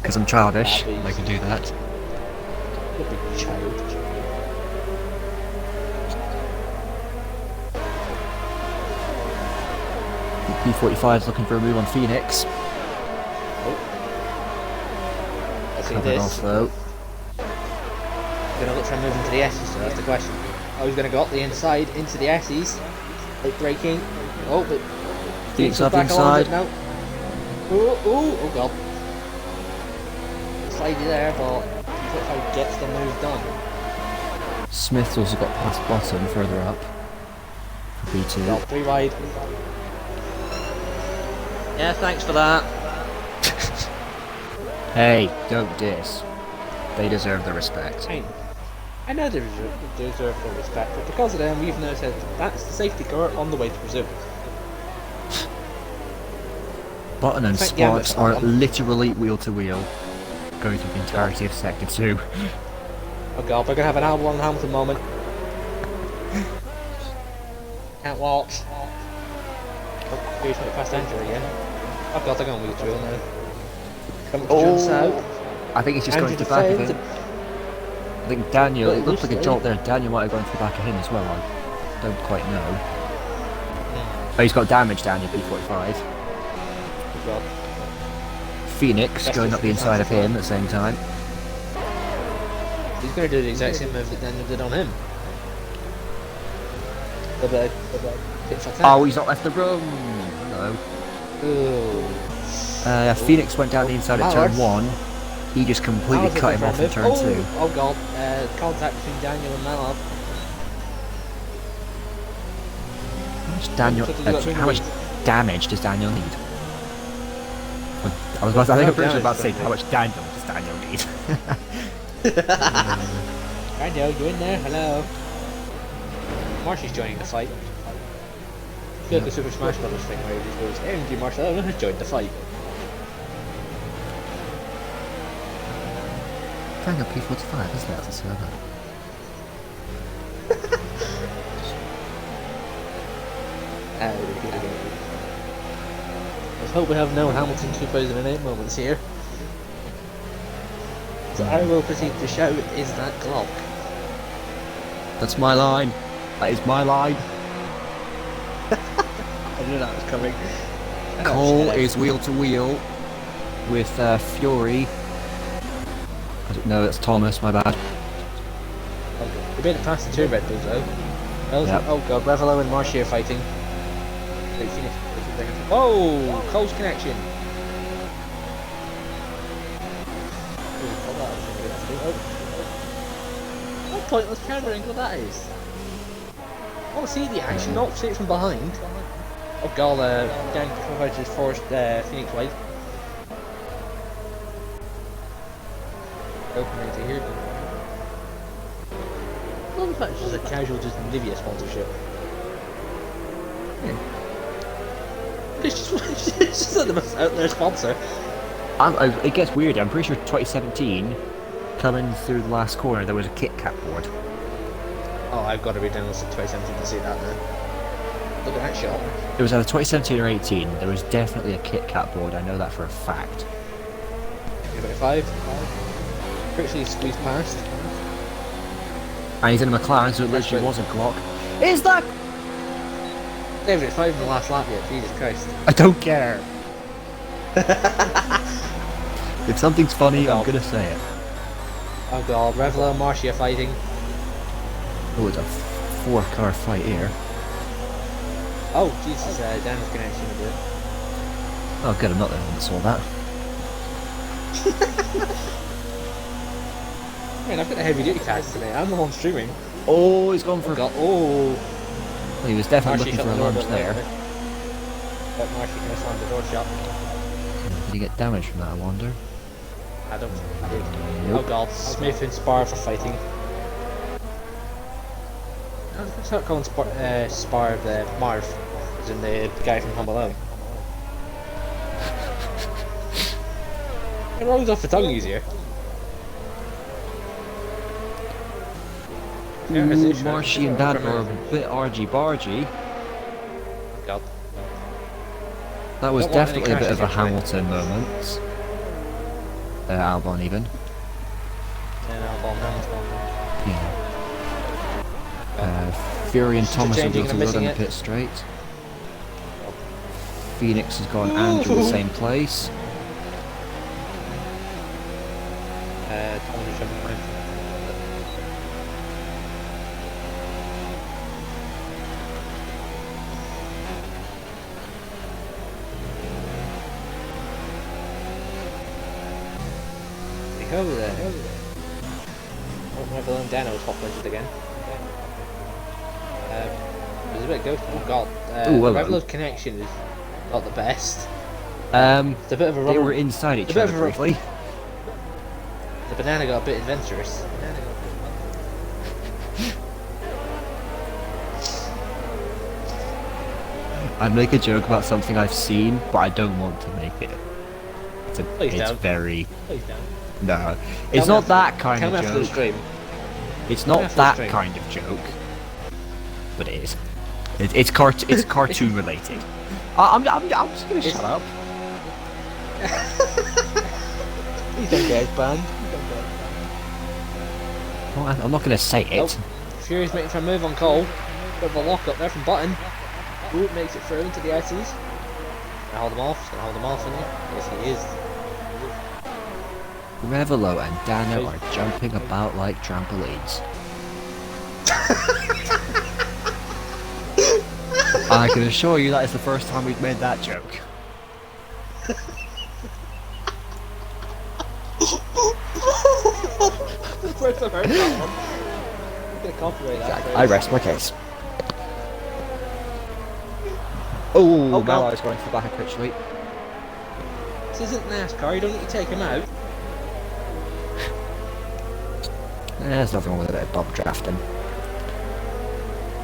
Because I'm childish. I can do that. You big child. P45 is looking for a move on Phoenix. I see Covered this. off though. Gonna look for a move into the S's, so that's the question. Oh, he's gonna go up the inside into the S's. Late braking. Oh, but Phoenix up back along inside. it now. Oh God. Slidey there, but P45 gets the move done. Smith's also got past bottom further up. For B2. Got 3 wide. Yeah, thanks for that. Hey, don't diss. They deserve the respect. I know they deserve the respect, but because of them, we've now said that's the safety car on the way to Brazil. Button and Thank you, spots are literally wheel to wheel, going through the entirety of Sector 2. Oh God, we're gonna have an Albon and Hamilton moment. Can't watch. Oh, he's went past Andrew again. Oh God, they're going wheel to wheel now. Coming to jumps out. I think he's just Andrew going to the back of defends. him. I think Daniel, it looks like a loosely. jolt there. Daniel might have gone to the back of him as well. I don't quite know. Oh, he's got damage, Daniel, B45. Oh God. Phoenix That's going just up the inside of him at the same time. He's gonna do the exact same move that Daniel did on him. Oh, he's not left the room. Hello. Ooh. Phoenix went down the inside at turn 1. He just completely cut him off in turn 2. Oh God, contact between Daniel and Malab. How much damage does Daniel need? I think I'm pretty sure about to say how much Daniel does Daniel need. Daniel, you in there? Hello. Marshy's joining the fight. I feel like the Super Smash Brothers thing where he just goes, "Hey, Marshall, I don't know who's joined the fight." Daniel P45, isn't that the server? Let's hope we have no Hamilton 2008 moments here. So I will proceed to shout, "Is that Glock?" That's my line. That is my line. I knew that was coming. Cole is wheel to wheel with Fury. No, that's Thomas, my bad. We made it past the two Red Bulls though. Yep. Oh God, Revelo and Marshy are fighting. Oh, close connection. What pointless camera angle that is. I want to see the action, not see it from behind. Oh God, Dan Kovac has forced Phoenix wide. Open into here. Well, the fact it's just a casual, just Nivea sponsorship. It's just not the most out there sponsor. It gets weird. I'm pretty sure 2017, coming through the last corner, there was a Kit Kat board. Oh, I've got to read down to 2017 to see that now. Look at that shot. It was either 2017 or 18. There was definitely a Kit Kat board. I know that for a fact. About 5. Quickly squeezed past. And he's in a McLaren, so it literally was a Glock. Is that? David, it's 5 in the last lap yet. Jesus Christ. I don't care. If something's funny, I'm gonna say it. Oh god, Revelo and Marshy are fighting. Oh, it's a 4-car fight here. Oh, Jesus, damage connection a bit. Oh, good, I'm not the one that saw that. Man, I've got a heavy duty tax today. I'm the one streaming. Oh, he's gone for. God, oh. Well, he was definitely looking for alarms there. But Marshy can slam the door shut. Did he get damage from that, I wonder? I don't think he did. Nope. Oh god, Smith and Spar for fighting. I was going to start calling Spar the Marv, as in the guy from Home Alone. It rolls off the tongue easier. Ooh, Marshy and Dan are a bit argy-bargy. God. That was Don't want any definitely a bit of a crashes here, Hamilton moment. Albon even. And Albon, Hamilton. Yeah. Fury and Thomas will changing go to and run missing the it. pit straight. Phoenix has got Andrew in the same place. Thomas jumping around. Go there. Oh, Revelo and Dano top limited again. There's a bit of ghost. Oh god. Ooh, hello. Revelo's connection is not the best. It's a bit of a They rubber. were inside each a bit other of a- briefly. The banana got a bit adventurous. I'd make a joke about something I've seen, but I don't want to make it. Please It's don't. very... Please don't. No. It's not that kind Come of after the joke. stream. It's Come not after the that stream. kind of joke. But it is. It's cartoon related. I'm just gonna shut up. Please don't get banned. Well, I'm not gonna say it. Nope. Fury's making for a move on Cole. Bit of a lock up there from Button. Ooh, it makes it through into the ICs. Gonna hold him off. He's gonna hold him off, isn't he? Yes, he is. Revelo and Dano are jumping about like trampolines. I can assure you that is the first time we've made that joke. First I've heard that one. I'm gonna copyright that. I rest my case. Oh, Oh, God. Malloy's going for the back of pitch sweep. This isn't NASCAR, you don't need to take him out. There's nothing wrong with a bit of bump drafting.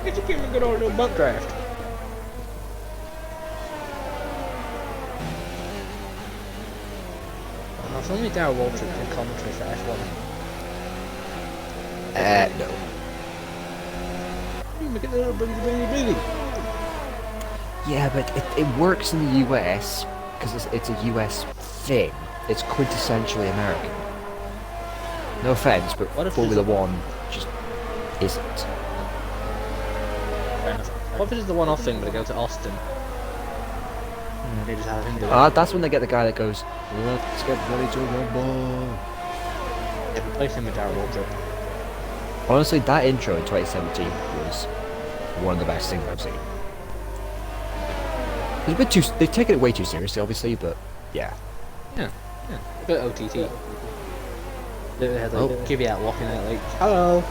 Get your game and good old bump draft. If only Darryl Waltrip can commentary for F1. No. You make it a little bitty. Yeah, but it works in the US because it's a US thing. It's quintessentially American. No offense, but What if Formula there's One just isn't. Fair enough. What if it is the one-off thing, but they go to Austin? They just have him do it. That's when they get the guy that goes, "Let's get ready to rumble." Yeah, replace him with Darryl Waltrip. Honestly, that intro in 2017 was one of the best things I've seen. It's a bit too. They've taken it way too seriously, obviously, but yeah. Yeah. A bit OTT. They had like Oh. Kvyat walking out like, hello.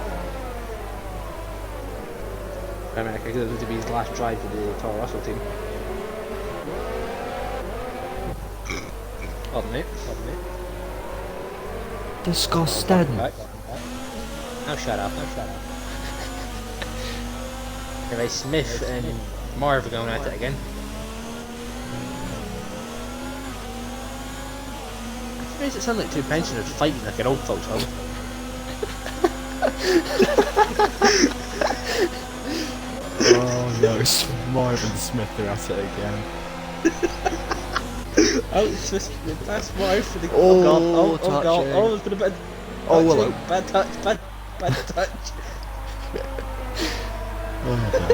I mean, I think it was to be his last drive for the Toro Rosso team. Pardon me. Disgusting. Right. Now shut up. Anyway, Smith and Marv are going at it again. Makes it sound like two pensioners fighting like an old folks home. Oh no, it's Marvin Smith, they're at it again. Oh, it's just that's why for the Oh, god, oh god, touching. oh it's been a bad Oh, touching, hello. bad touch, bad touch. Oh god.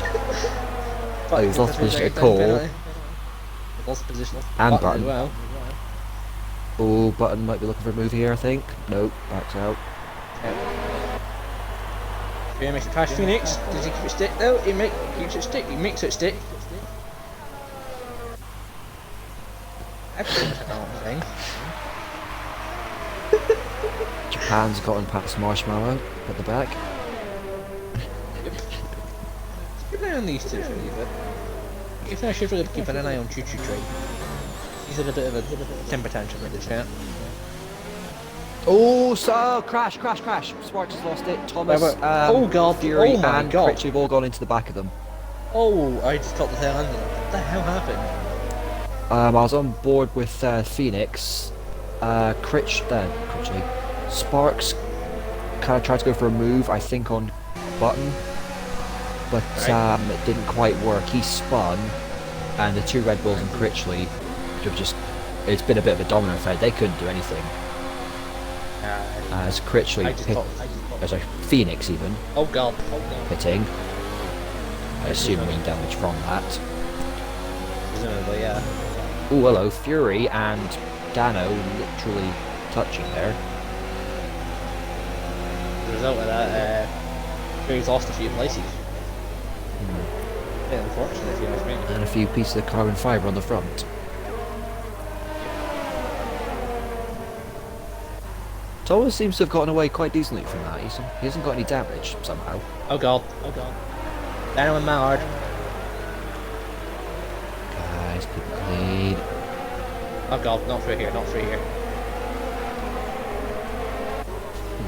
Oh, he's lost position at call. Lost position. And As Button. well. Oh, Button might be looking for a move here, I think. Nope, backs out. Fury makes it past Phoenix. Does he keep it stick though? Keeps it stick. He makes it stick. That's pretty much a common thing. Japan's gotten past Marshmallow at the back. Yep. Keep an eye on these two for me, but I should really keep an eye on Choo Choo Train. He's in a bit of a temper tantrum with the chat. Oh, so crash. Sparks has lost it. Thomas, oh god, Fury, oh my and god. Critchley have all gone into the back of them. Oh, I just caught the tail end of it. What the hell happened? I was on board with Phoenix. Critchley. Sparks kind of tried to go for a move, I think, on Button, but Right. it didn't quite work. He spun, and the two Red Bulls and Critchley have just. It's been a bit of a domino effect. They couldn't do anything. As Critchley as a Phoenix even Oh god. hitting. I assume mean damage from that. Presumably, yeah. Oh, hello, Fury and Dano literally touching there. As a result of that, Fury's lost a few places. Yeah, unfortunate if you ask me. And a few pieces of carbon fibre on the front. Thomas seems to have gotten away quite decently from that. He hasn't got any damage somehow. Oh god. Dano and Mallard. Guys, keep it clean. Oh god, not through here.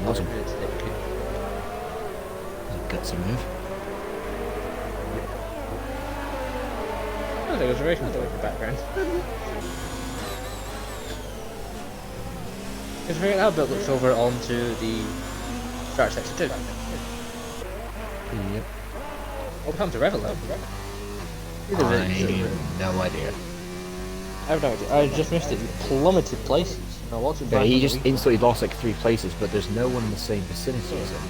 Wasn't a gutsy move. Oh, there was a race with the background. Because right now, Bill looks over onto the start section too. Yep. What happened to Revel though? I have no idea. I have no idea. I just missed it. He plummeted places. No, what's it Yeah, back he on just the week? instantly lost like 3 places, but there's no one in the same vicinity as him.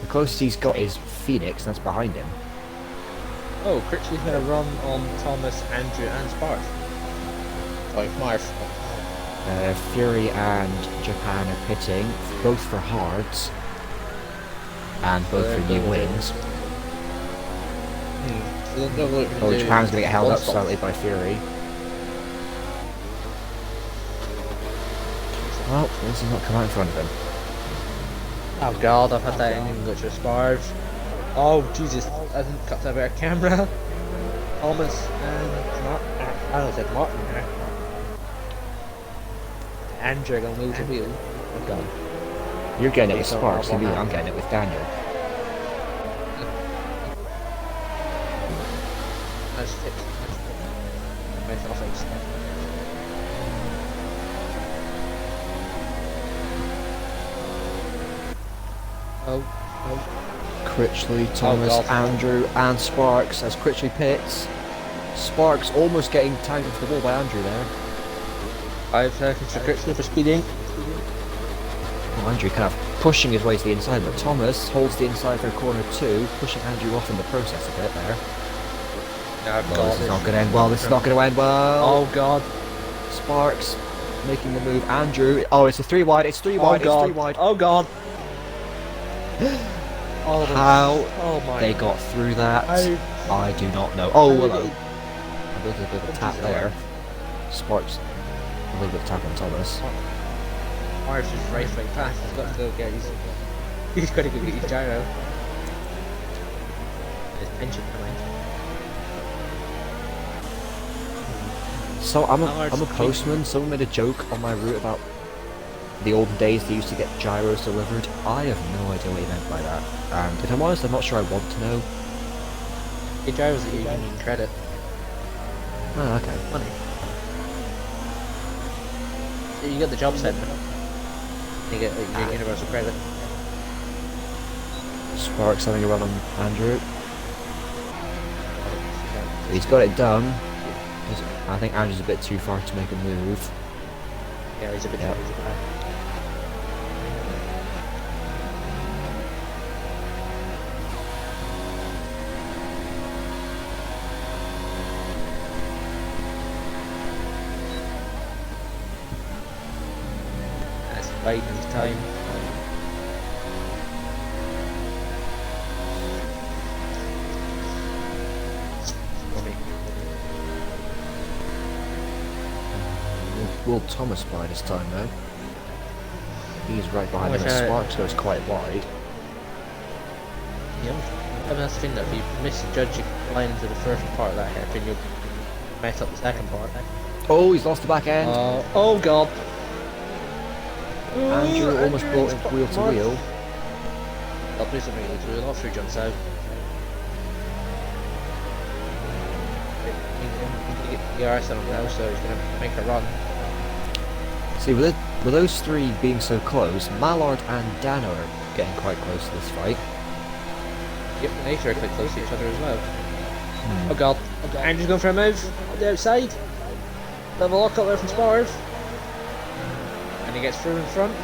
The closest he's got is Phoenix, and that's behind him. Oh, Critchley's going to run on Thomas, Andrew, and Spark. Oh, Marv. Fury and Japan are pitting, both for hards, and both for new wings. Oh, Japan's going to get held up slightly by Fury. Well, this has not come out in front of him. Oh god, I've had that engine glitch with Sparv. Oh Jesus, I didn't cut that better camera. Thomas and I don't said Martin there. Andrew are gonna lose the wheel. Oh god. You're getting it with Sparks, and I'm getting it with Daniel. Nice fix. Nice offense. Oh. Critchley, Thomas, Andrew, and Sparks as Critchley pits. Sparks almost getting tagged into the wall by Andrew there. 5 seconds for Critchley for speeding. Well, Andrew kind of pushing his way to the inside, but Thomas holds the inside for corner 2, pushing Andrew off in the process a bit there. Oh, Well, this is not going to end well. This is not going to end well. Oh god. Sparks making the move. Andrew. Oh, it's a 3 wide. It's 3 wide. Oh god. It's 3 wide. Oh god. Oh, How oh my. they got through that, I do not know. Oh, hello. A little bit of a tap there. Sparks. A little bit of tap on Thomas. Marv's just raced right past. He's got to go get his. He's got to go get his gyro. His pension coming. So I'm a postman. Someone made a joke on my route about the olden days they used to get gyros delivered. I have no idea what he meant by that. And if I'm honest, I'm not sure I want to know. Your gyros that you can credit. Oh, okay. Money. You get the job set. You get your universal credit. Sparks having a run on Andrew. He's got it done. I think Andrew's a bit too far to make a move. Yeah, he's a bit. Yep. That's biding his time. Will Thomas by this time though. He's right behind him. Wish And I- Sparks goes quite wide. Yeah, I mean, that's the thing, that if you misjudge your line into the first part of that hairpin, you'll mess up the second part. Oh, he's lost the back end. Oh god! Andrew almost brought him wheel to wheel. I'll play something wheel to wheel, not through jumps out. He can get the RS on him now, so he's going to make a run. See, with those three being so close, Mallard and Dano are getting quite close to this fight. Yep, they are quite close to each other as well. Oh god, Andrew's going for a move on the outside. Level lock up there from Sparv. And he gets through in front.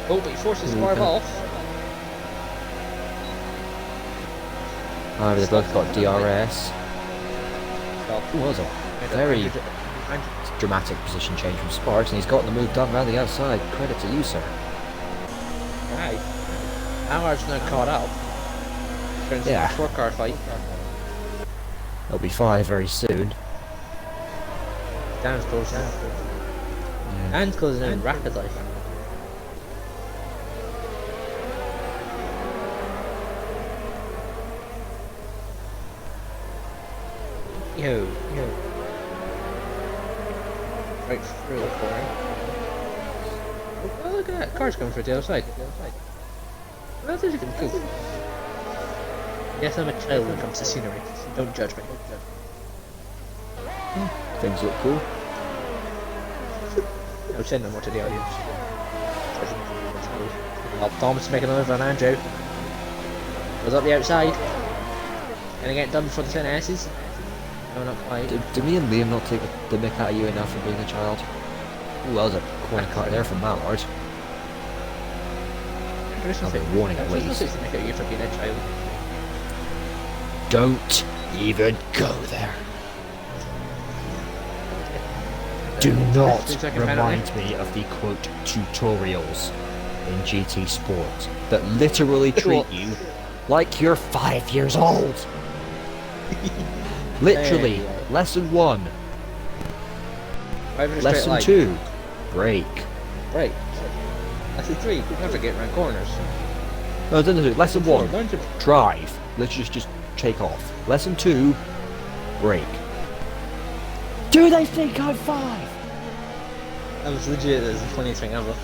Oh, but he forces Sparv off. However, they both got DRS. God. Ooh, that was a very dramatic position change from Sparks, and he's got the move done around the outside. Credit to you, sir. Right. Mallard's now caught up. Turns Yeah. into a 4-car fight. They'll be 5 very soon. Dan's closing in. Yeah. Dan's closing in rapidly. Yo. Right through the corner. Oh, look at that. Car's coming for the other side. Well, that's even cool. Yes, I'm a child when it comes to scenery. Don't judge me. Things look cool. I'll send them more to the audience. Oh, Thomas making a move on Andrew. Goes up the outside. Gonna get done before the 10 S's? No, not quite. Do me and Liam not take the mick out of you enough for being a child? Ooh, that was a corner cut there from Mallard. I've been warning at There's no least. such thing as you for being a child. Don't even go there. Do not 2-second penalty. remind me of the quote tutorials in GT Sport that literally treat you like you're 5 years old. Literally, Hey. lesson 1, Over the straight lesson line. 2, brake. Right. Lesson 3, never get around corners. No, lesson 1, Learn to... drive. Let's just take off. Lesson 2, brake. Do they think I'm 5? That was legit the funniest thing ever.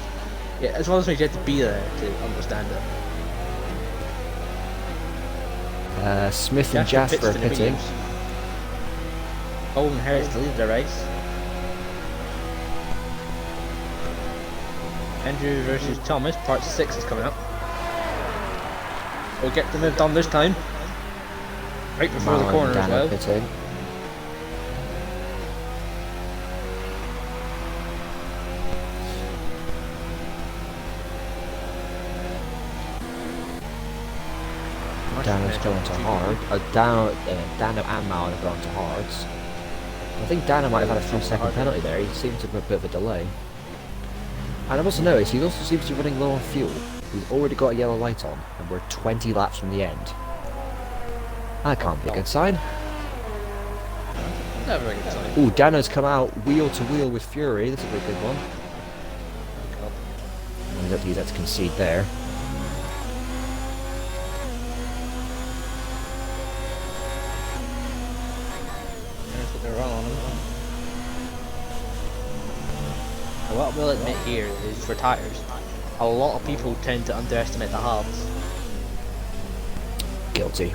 Yeah, as well as me, you had to be there to understand it. Smith and Jasper are pits to the pitting. mediums. Golden Harris to lead the race. Andrew versus Thomas, part 6 is coming up. We'll get the move done this time. Right before the Mallard corner and as Dano well. pitting. Dano's going to hard. Dano and Mallard have gone to hards. I think Dano might have had a few second penalty there. He seemed to have a bit of a delay. And I've also noticed he also seems to be running low on fuel. We've already got a yellow light on, and we're 20 laps from the end. That can't be a good sign. Never a good sign. Ooh, Dano's come out wheel to wheel with Fury. That's a pretty good one. I don't use that to concede there. There's what they're wrong on them. And what we'll admit here is for tyres, a lot of people tend to underestimate the hards. Guilty.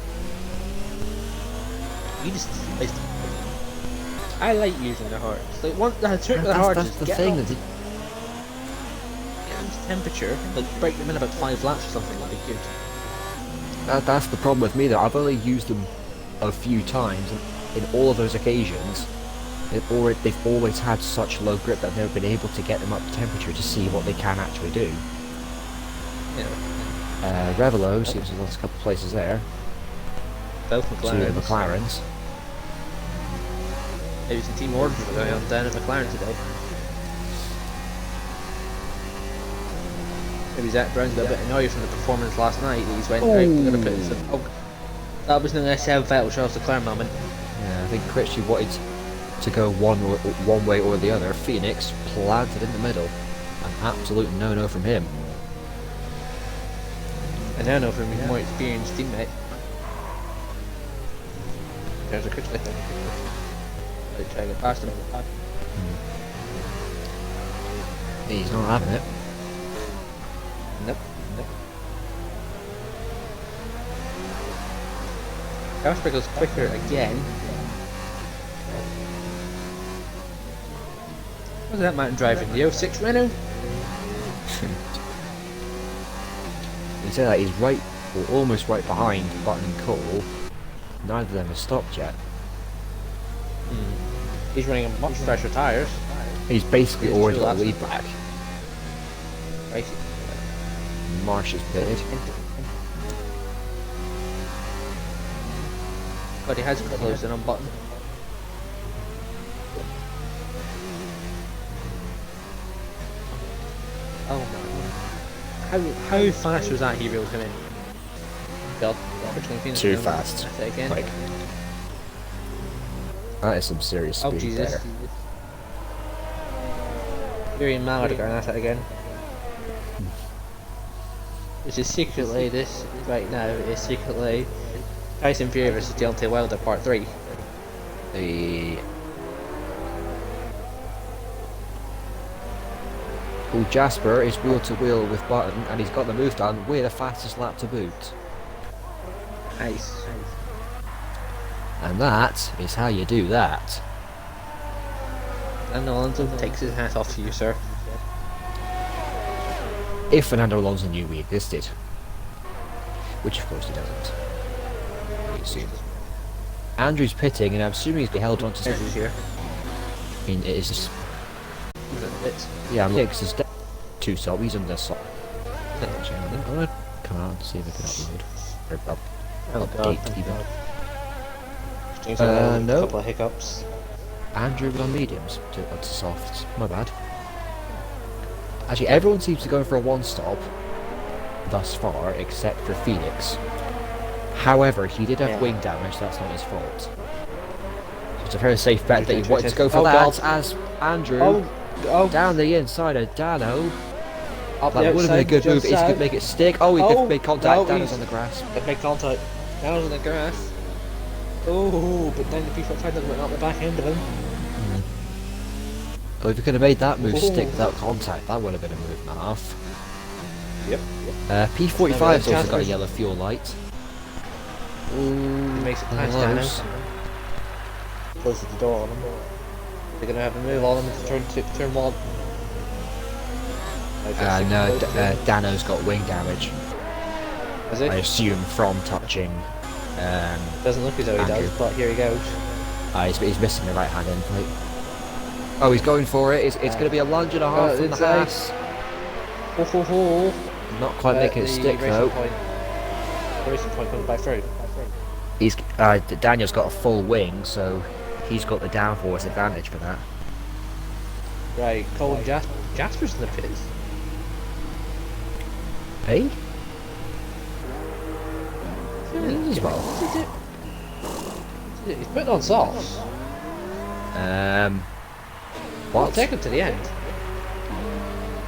You just, I like using the hards. Like one, the trick with the hards That's is the get thing. up. temperature, like break them in about 5 laps or something, would be good. That's the problem with me though. I've only used them a few times, and in all of those occasions, they've always had such low grip that I've never been able to get them up to temperature to see what they can actually do. Yeah. Revelo seems to have lost a couple of places there. Both McLarens. Two McLarens. Maybe some team orders were going on down at McLaren today. Maybe Zach Brown's got a bit annoyed from the performance last night. He's went, right, we're going to put some... Oh, that was an SF Vettel Charles Leclerc moment. Yeah, I think Critchley wanted to go one way or the other. Phoenix planted in the middle. An absolute no-no from him. A no-no from his more experienced teammate. There's a Critchley. They try to get past him. He's not having it. Nope. Gasper goes quicker again. What's that mountain driving? The 06 Renault? You say that he's right, or almost right behind Button and Cole. Neither of them have stopped yet. He's running on much fresher tyres. He's basically already got a lead back. Right. Marsh is pitted. But he has closed in on Button. Oh my. How fast was that hero coming? God. Too fast. Again. Like, that is some serious speed Jesus. there. Very mad to go at that again. Which is secretly, this right now is secretly Tyson Fury versus Deontay Wilder Part 3. Well, Jasper is wheel to wheel with Button, and he's got the move done with the fastest lap to boot. Nice. And that is how you do that. And Alonso takes his hat off to you, sir. If Fernando Alonso knew we existed. Which of course he doesn't. You see. Andrew's pitting, and I'm assuming he's been held on to There's his here. I mean, it is just... It's Yeah, I'm looking because there's two sub, he's on this side. I'm gonna come out and see if I can upload. Or update even. No. A couple of hiccups. Andrew was on mediums to softs. My bad. Actually, everyone seems to go for a one-stop thus far, except for Phoenix. However, he did have wing damage, so that's not his fault. So it's a very safe bet that he wanted to go for that, as Andrew, down the inside of Dano. That would have been a good move if he could make it stick. Oh, he made contact. Dano's on the grass. They've made contact. Dano's on the grass. Oh, but then the people outside went out the back end of him. Well, if he could have made that move stick without contact, that would have been a move and a half. Yep. P45's also got a yellow fuel light. He makes it past Dano. Closes the door on him. They're going to have a move on him into turn one. No, Dano's got wing damage. Is it? I assume from touching. Doesn't look as though he Andrew. does, but here he goes. He's missing the right hand end plate. Oh, he's going for it. It's going to be a lunge and a half from the Haas. Not quite making it stick though. The racing point comes back through. He's Daniel's got a full wing, so he's got the downforce advantage for that. Right, Cole and Jasper's in the pits. Hey? As well. He's putting on softs. What? I'll take him to the end.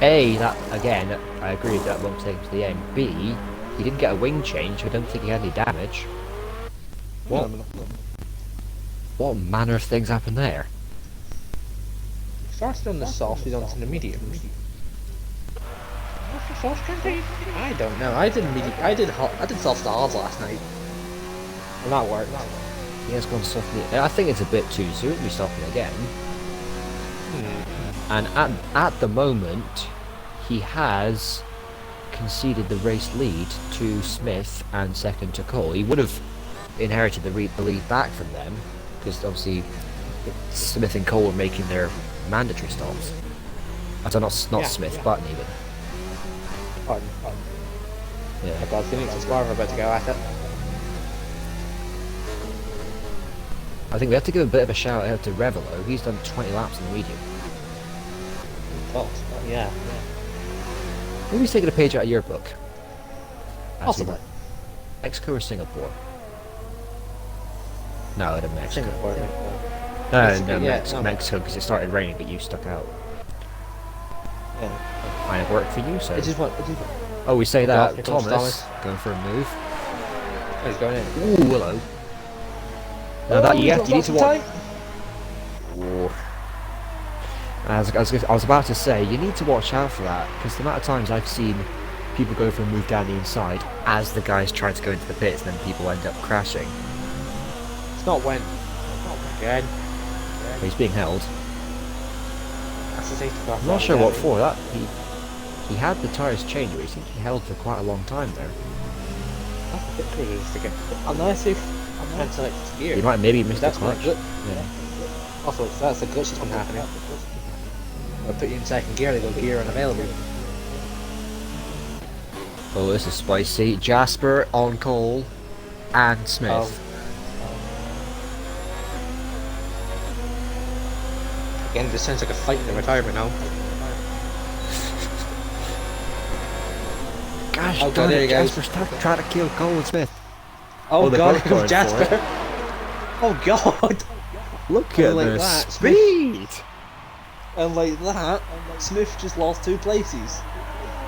A, that again, I agree that won't take him to the end. B, he didn't get a wing change, so I don't think he had any damage. What? What manner of things happened there? He started on the soft, he's onto the mediums. What's the soft strategy? I don't know. I did soft to hard last night. And that worked. He has gone softly. I think it's a bit too soon to be stopping again. And at the moment, he has conceded the race lead to Smith and second to Cole. He would have inherited the lead back from them, because obviously Smith and Cole were making their mandatory stops. Not Smith, Button even. Pardon. Yeah. I got Phoenix and Sparva about to go at it. I think we have to give a bit of a shout out to Revelo. He's done 20 laps in the medium. Well, yeah. Maybe he's taking a page out of your book. Possibly. Mexico or Singapore? No, in Mexico. Singapore. Mexico, because it started raining, but you stuck out. Yeah. Might have worked for you, so. Oh, we say that. Thomas going for a move. Oh, he's going in. Ooh, hello. Now that you need to watch. I was about to say, you need to watch out for that, because the amount of times I've seen people go for a move down the inside as the guys try to go into the pits, and then people end up crashing. It's not when. Again. He's being held. That's the safety car. I'm not sure what for. That he had the tyres changed, but he seemed to be held for quite a long time there. That's a bit realistic. Unless if I'm select gear. He might maybe missed the That's clutch. Yeah. Yeah. Also, that's the glitch that's been happening. They'll put you in second gear, they go gear unavailable. Oh, this is spicy. Jasper on Cole and Smith. Again, this sounds like a fight in the retirement now. Gosh, oh god, there he goes. Jasper's trying to kill Cole and Smith. Oh god, here comes Jasper. Oh god. Look at like the that, speed. And like that, Smith just lost 2 places.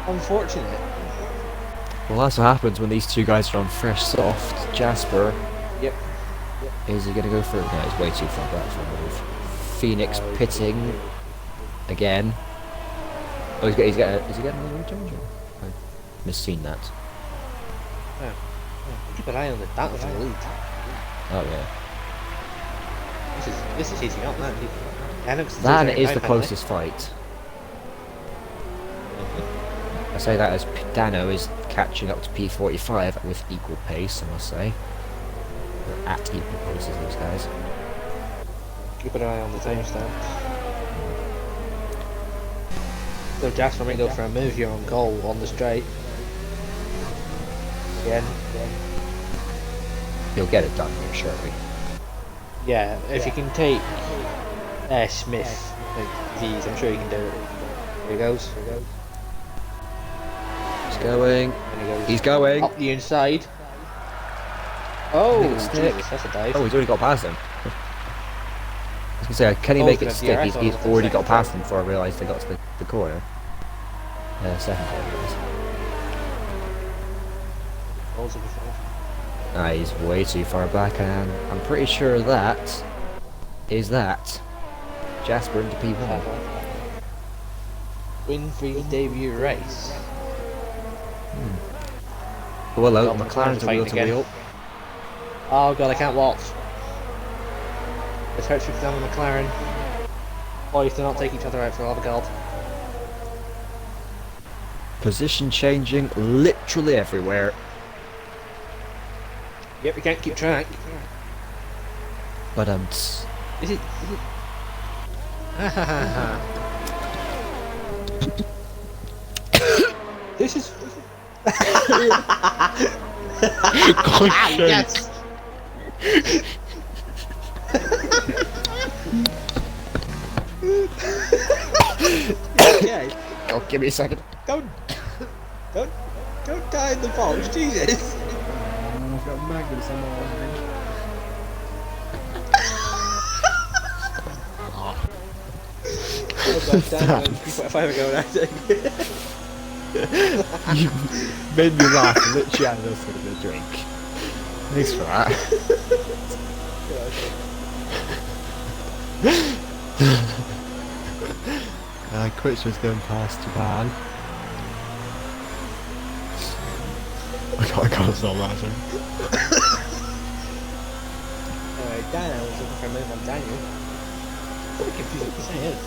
Unfortunate. Well, that's what happens when these two guys are on fresh soft. Jasper. Yep. Is he going to go for it? No, he's way too far back for a move. Phoenix pitting again. Oh, is he getting another rechange? I've misseen that. Yeah. Keep an eye on the Dano from the lead. Oh yeah. This is heating up, man. That is the closest fight. I say that as Dano is catching up to P45 with equal pace, I must say. They're at equal pace as these guys. Keep an eye on the timestamp. So Jasper may go for a move here on Cole on the straight. Again. He'll get it done here, surely. Yeah, if you can take Smith like these, I'm sure you can do it. Here he goes. He's going. He's going. Up the inside. Oh, Jesus, that's a dive. Oh, he's already got past him. I was going to say, can he make it stick? He's already got past him before I realised they got to the corner. Second corner. He's way too far back, and I'm pretty sure that is that. Jasper into P1. Win for your debut race. Well, hello, McLaren's a wheel to wheel. Oh god, I can't watch. It's hurt to down the McLaren. Boys do not take each other out for all the god. Position changing literally everywhere. Yep, we can't keep track. But Is it? This is. Yes. Okay. Oh, give me a second. Don't die in the box, Jesus. I've got magnets on my line. If I ever go that day. You made me laugh and literally had us with a drink. Thanks for that. Quitch was going past Japan. I can't stop laughing. Daniel was looking for a move on Daniel. I'm confused what he's saying.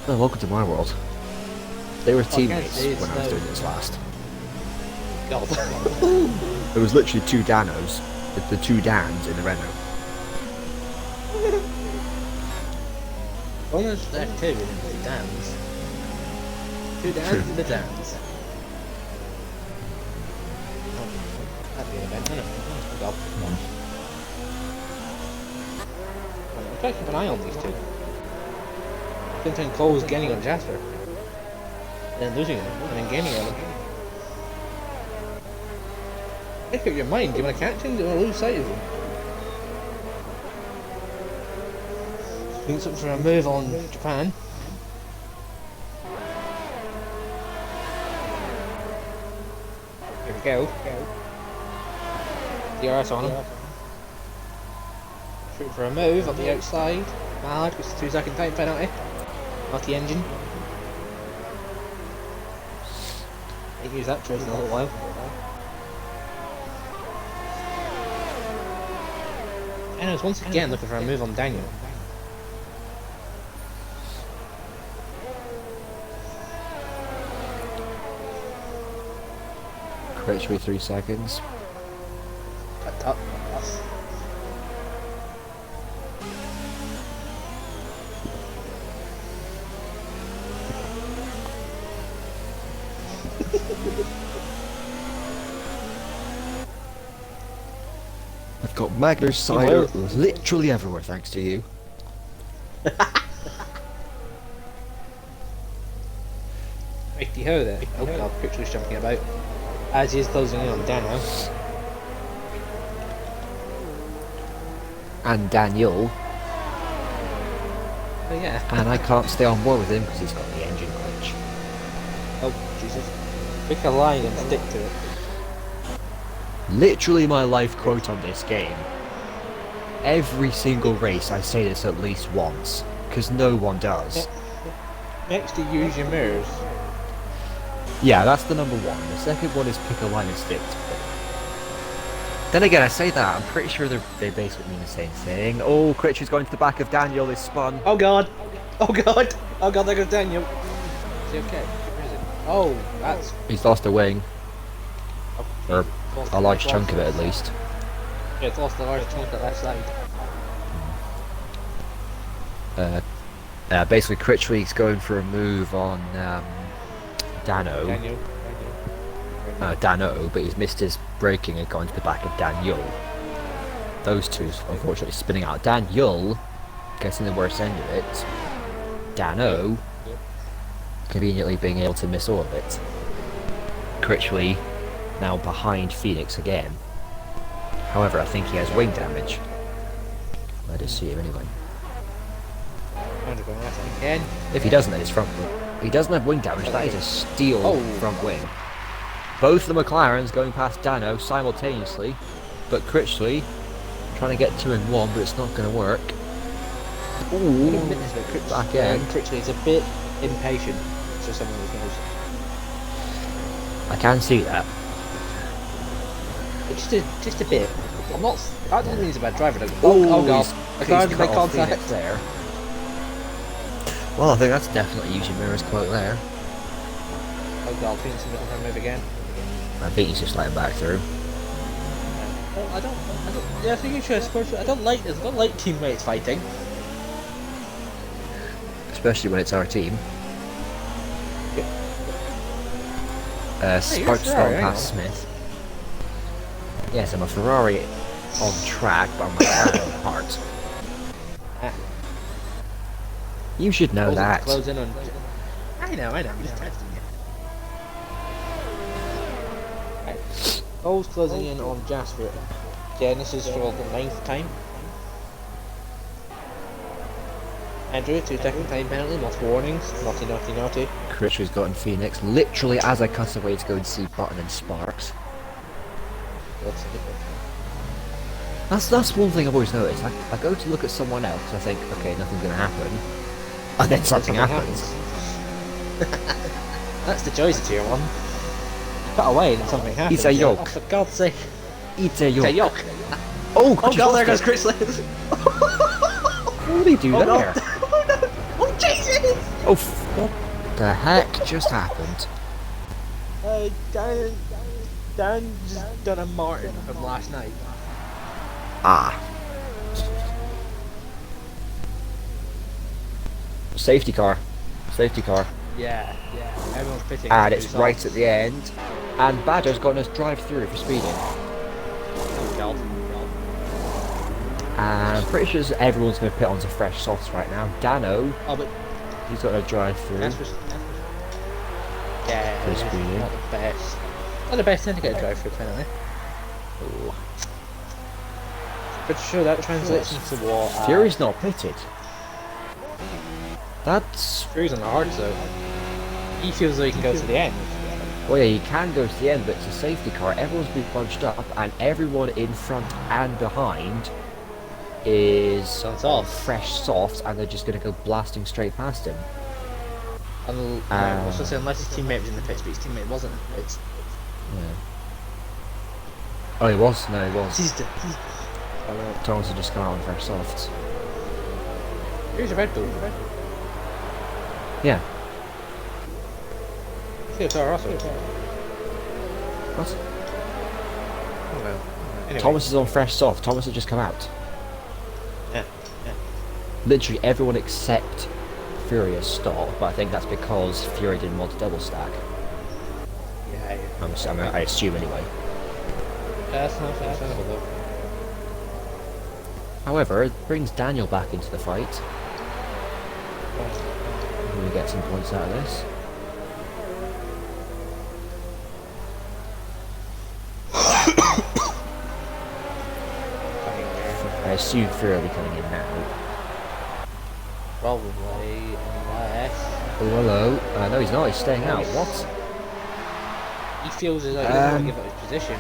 Oh, welcome to my world. They were Oh, I can't teammates see, it's when I was no- doing this last. God. There was literally two Danos, the two Dans in the Renault. Almost left two in the dams. Two dams in the dams. Oh, that'd be an event, wouldn't it? Oh, God. I'm trying to keep an eye on these two. Sometimes Cole's gaining on Jasper. Then losing him, and then gaining on him. Make up your mind, do you want to catch him? Do you want to lose sight of him? Thinks up for a move on Japan. Here we go. DRS on him. Shoot for a move on the outside. Mallard gets a 2-second time penalty. Not the engine. Ain't used that choice in a little while. And I was once again looking for a move on Daniel. Correct me 3 seconds. Up. I've got Magner's cider literally everywhere thanks to you. Righty-ho there. Oh god, Critchley's jumping about. As he is closing in on Dano. And Daniel. Oh yeah. And I can't stay on board with him because he's got the engine glitch. Oh, Jesus. Pick a line and stick to it. Literally my life quote on this game. Every single race I say this at least once, because no one does. Next to use your mirrors. Yeah, that's the number one. The second one is pick a line and stick to it. Then again, I say that, I'm pretty sure they basically mean the same thing. Oh, Critcher's going to the back of Daniel, is spun. Oh god! Oh god! Oh god, there goes Daniel! Is he okay? Where is it? Oh, that's... He's lost a wing. Oh, Or a large chunk of it at least. Yeah, it's lost a large chunk at left side. Basically, Critchweek's going for a move on Dano. Dano, but he's missed his braking and gone to the back of Daniel. Those two, unfortunately, spinning out. Daniel getting the worst end of it. Dano conveniently being able to miss all of it. Critchweek now behind Phoenix again. However, I think he has wing damage. I just see him anyway. Again. If he doesn't, then it's front wing. He doesn't have wing damage, that is a steel front wing. Both the McLarens going past Dano simultaneously, but Critchley trying to get 2 in 1, but it's not going to work. Ooh, back end. Critchley is a bit impatient, so someone who knows. I can see that. Just a bit. I'm not. I don't think he's a bad driver. Ooh, Oh god! he's McLaren to cut make off contact Phoenix there. Well, I think that's definitely using Mirror's quote there. Oh god! Phoenix is looking for a move again. I think he's just letting back through. Well, I don't. Yeah, I think you should. I don't like this. I don't like teammates fighting. Especially when it's our team. Sparks Ferrari, gone hang past on. Smith. Yes, I'm a Ferrari on track, but I'm a McLaren on heart. You should know that. Close in on. I know. I'm just testing you. Right. Cole's closing in on Jasper. Again, this is for the 9th time. Andrew, 2-second time penalty, multiple warnings. Naughty. Critcher's gotten Phoenix literally as I cut away to go and see Button and Sparks. That's one thing I've always noticed. I go to look at someone else, I think, okay, nothing's gonna happen. And then something happens. That's the choice of tier 1. Cut away and something happens. It's a yoke. Oh, for God's sake. It's a It's a yoke. yoke. Oh, Oh god, there goes Chris. What did he do Oh, there? no. Oh no! Oh Jesus! Oh, what the heck just happened? Dan just done a Martin from last night. Ah. Safety car. Safety car. Yeah. Everyone's pitting. And it's right at the end. And Badger's got us drive through for speeding. Oh god. And I'm pretty sure everyone's going to pit onto fresh softs right now. Dano, Oh, but he's got to drive through. Yeah, For speeding. not the best. Not the best thing to get a drive through, apparently. Oh. Pretty sure that translates into what? Fury's not pitted. That's... Fury's on the hard zone. He feels like he can go to the end. Well, yeah, you can go to the end, but it's a safety car. Everyone's been bunched up, and everyone in front and behind is on fresh softs, and they're just going to go blasting straight past him. I was going to say, unless his teammate was in the pits, but his teammate wasn't in the pits. Yeah. Oh, he was? No, he was. He's Thomas had just come out on fresh softs. Here's a Red Bull. Yeah. See, it's also. What? Oh no. Anyway. Thomas is on fresh soft. Thomas had just come out. Yeah. Literally everyone except Fury has stopped, but I think that's because Fury didn't want to double stack. Yeah. I assume anyway. That's not understandable though. However, it brings Daniel back into the fight. We're going to get some points out of this. I assume Fury will be coming in now. Probably, unless... Oh, hello. No, he's not. He's staying out. What? He feels as though he doesn't want to give up his position.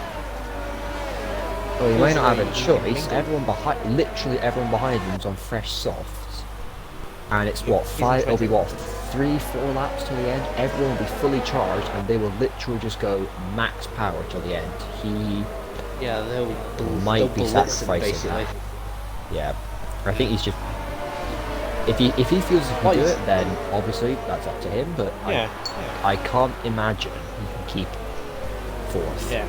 Well, he may not have a choice. Everyone behind, literally everyone behind him is on fresh softs. And it's what, it'll be what, 3-4 laps till the end? Everyone will be fully charged and they will literally just go max power till the end. Yeah, they'll might be sacrificing basically. that. Yeah. I think he's just... If he feels he can do it, then obviously that's up to him, but I can't imagine he can keep fourth. Yeah.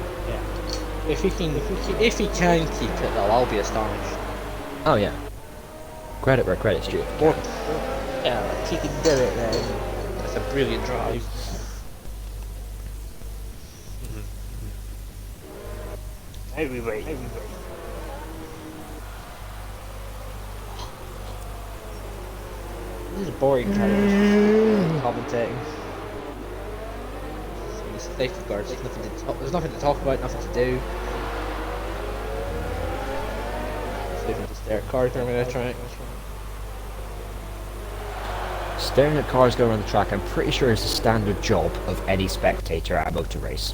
If he can keep it though, I'll be astonished. Oh yeah. Credit where credit's due. Yeah, if he can do it then that's a brilliant drive. Heavyweight. This is boring commentating. Safety guards, there's nothing to talk about, nothing to do. Leaving to stare at cars going around the track. Staring at cars going around the track, I'm pretty sure is a standard job of any spectator at a motor race.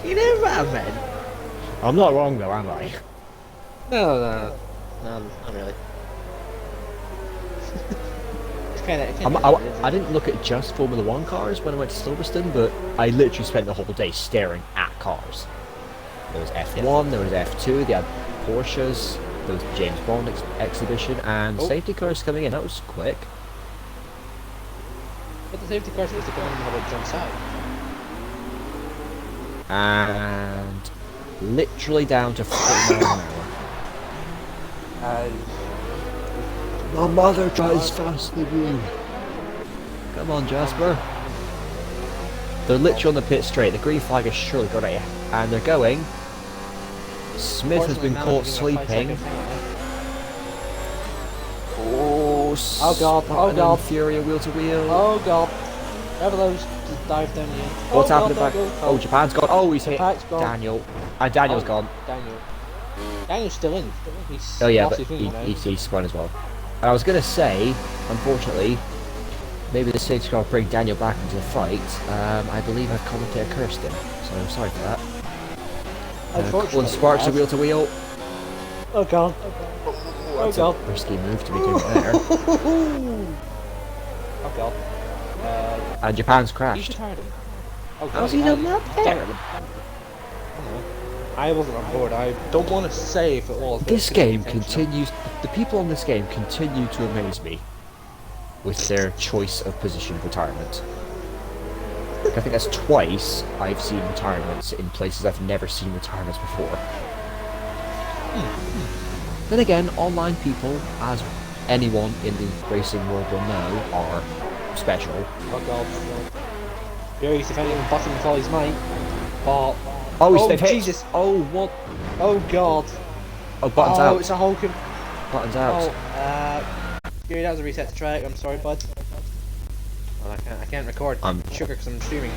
You know what I meant? I'm not wrong though, am I? No, not really. I didn't look at just Formula 1 cars when I went to Silverstone, but I literally spent the whole day staring at cars. There was F1, there was F2, they had Porsches, there was the James Bond exhibition, and safety cars coming in. That was quick. But the safety cars was the one that jumps out. And literally down to 40 miles an hour. My mother drives faster than you. Come on, Jasper. They're literally on the pit straight. The green flag has surely got it. And they're going. Smith has been caught sleeping. Oh god. Fury wheel to wheel. Oh god. Revelos just dived down the end. What's happening back? Oh, Japan's gone. Oh, he's hit gone. Daniel. And Daniel's gone. Daniel's still in. Oh yeah, but he's spun as well. And I was going to say, unfortunately, maybe the safety car will bring Daniel back into the fight. I believe I've commentator cursed him, so I'm sorry for that. Colin Sparks a wheel to wheel. Oh god. That's a risky move to be doing there. Oh god. And Japan's crashed. Oh, how's he done that there? I wasn't on board. I don't want to say if it was. But This it could be game intentional. continues. The people on this game continue to amaze me with their choice of position of retirement. I think that's twice I've seen retirements in places I've never seen retirements before. Then again, online people, as anyone in the racing world will know, are special. Oh god. Fury's defending the bottom with all his might. But Oh, they've hit. Jesus! Oh, what? Oh god! Oh, buttons Oh, out. it's a whole. Buttons out. Fury, that was a reset to track. I'm sorry, bud. Well, I can't record. Sugar, because I'm streaming.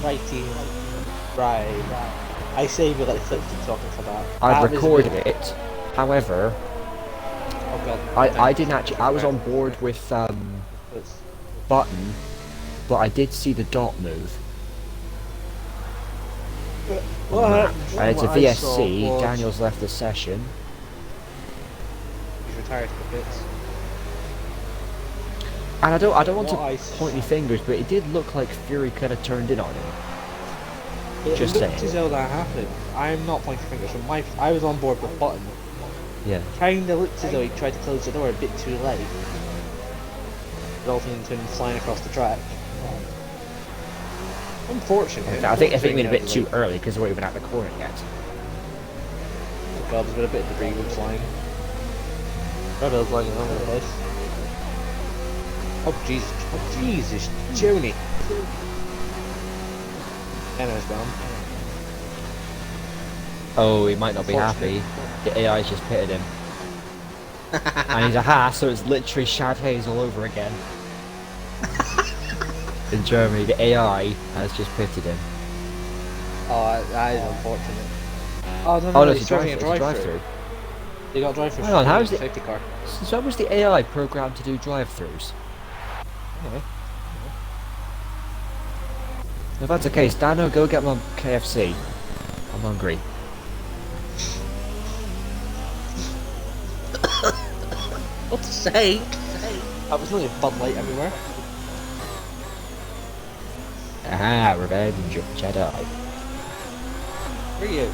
Righty. Right. I say we let Flip keep talking for that. I've That was a recorded bit- it. However, Oh god. I didn't actually. I was on board with button, but I did see the dot move. What? And it's a What I saw VSC. was- Daniel's left the session. He's retired for bits. And I don't want What to I point any fingers, but it did look like Fury kind of turned in on him. It Just looked saying. as though that happened. I'm not pointing fingers. I was on board with button. Yeah. Kinda looked as though he tried to close the door a bit too late, resulting in him flying across the track. Unfortunate. I think we went a bit too early because we weren't even at the corner yet. Oh god, there's been a bit of debris with flying. Rebel's flying all over the place. Oh Jesus, Joni. Anna's gone. Oh, he might not be happy. The AI's just pitted him. And he's a Haas, so it's literally Shad Hayes all over again. In Germany, the AI has just pitted him. Oh, that is unfortunate. Oh no, Oh no, he's it's a driving a drive-through. drive-through. They got drive-through. Hang on, how's the it- safety car? So was the AI programmed to do drive-throughs? Anyway. If that's the case, Dano, go get my KFC. I'm hungry. What's sake? That was only a Bud Light everywhere. Ah, Revenge of the Jedi. Where are you?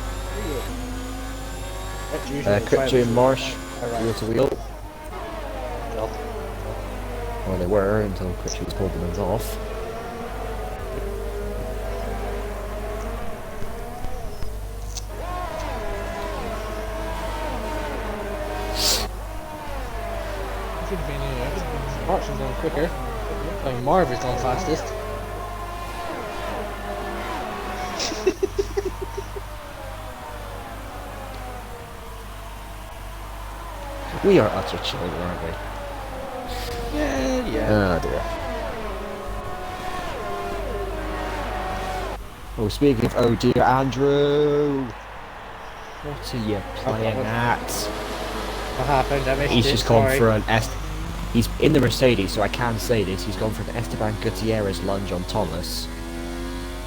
Retribution Krypton Marsh, Alright. wheel to wheel. God. Well, they were until Krypton's pulled them off. Shouldn't be any other. Marksman's going quicker. I mean, Marv is going fastest. We are utter children, aren't we? Yeah. Oh dear. Oh, speaking of oh dear, Andrew! What are you playing at? What happened? I missed He's it, just gone sorry. for an He's in the Mercedes, so I can say this. He's gone for an Esteban Gutierrez lunge on Thomas.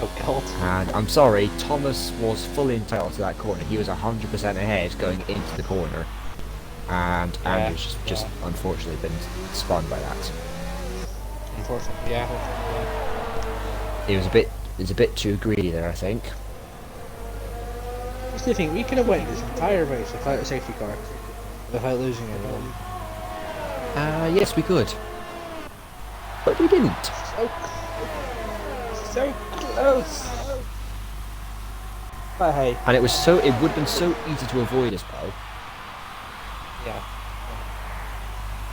Oh god. And I'm sorry, Thomas was fully entitled to that corner. He was 100% ahead going into the corner. And Andrew's just unfortunately been spun by that. Unfortunately, yeah. He was a bit too greedy there, I think. What's the thing? We could have went this entire race without a safety car, without losing anyone. Yes, we could. But we didn't. So close. But hey. And it would have been so easy to avoid as well. Yeah.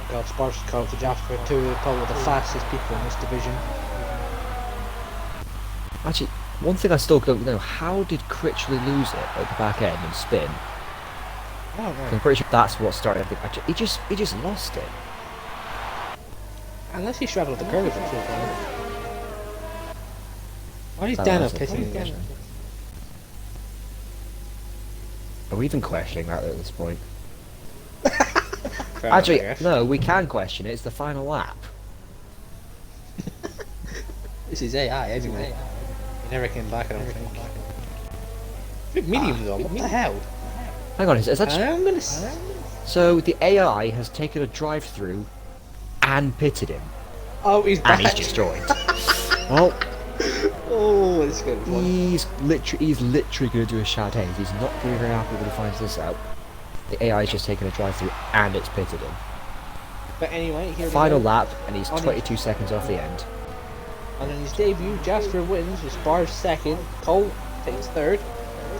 God, Sparks called to Jasper, two of probably the fastest people in this division. Actually, one thing I still don't know, how did Critchley lose it at the back end and spin? I don't know. I'm pretty sure that's what started. I think actually, he just lost it. Unless he straddled the curve at full time. Why is Oh, Dano that's a pitting good again? question. Are we even questioning that at this point? Fair enough, I Actually, guess. no, we can question it. It's the final lap. This is AI anyway. He never came back, I don't think. Big medium though, what the hell? Hang on, is that I'm gonna s- so? The AI has taken a drive-through and pitted him, Oh, he's back. and he's just joined. Well, Oh, it's going to be fun. He's literally going to do a Sade. He's not going to be very happy when he finds this out. The AI is just taking a drive through and it's pitted him. But anyway, here Final we go. lap, and he's On 22 seconds off the end. And in his debut, Jasper wins, with Bar's second, Cole takes third.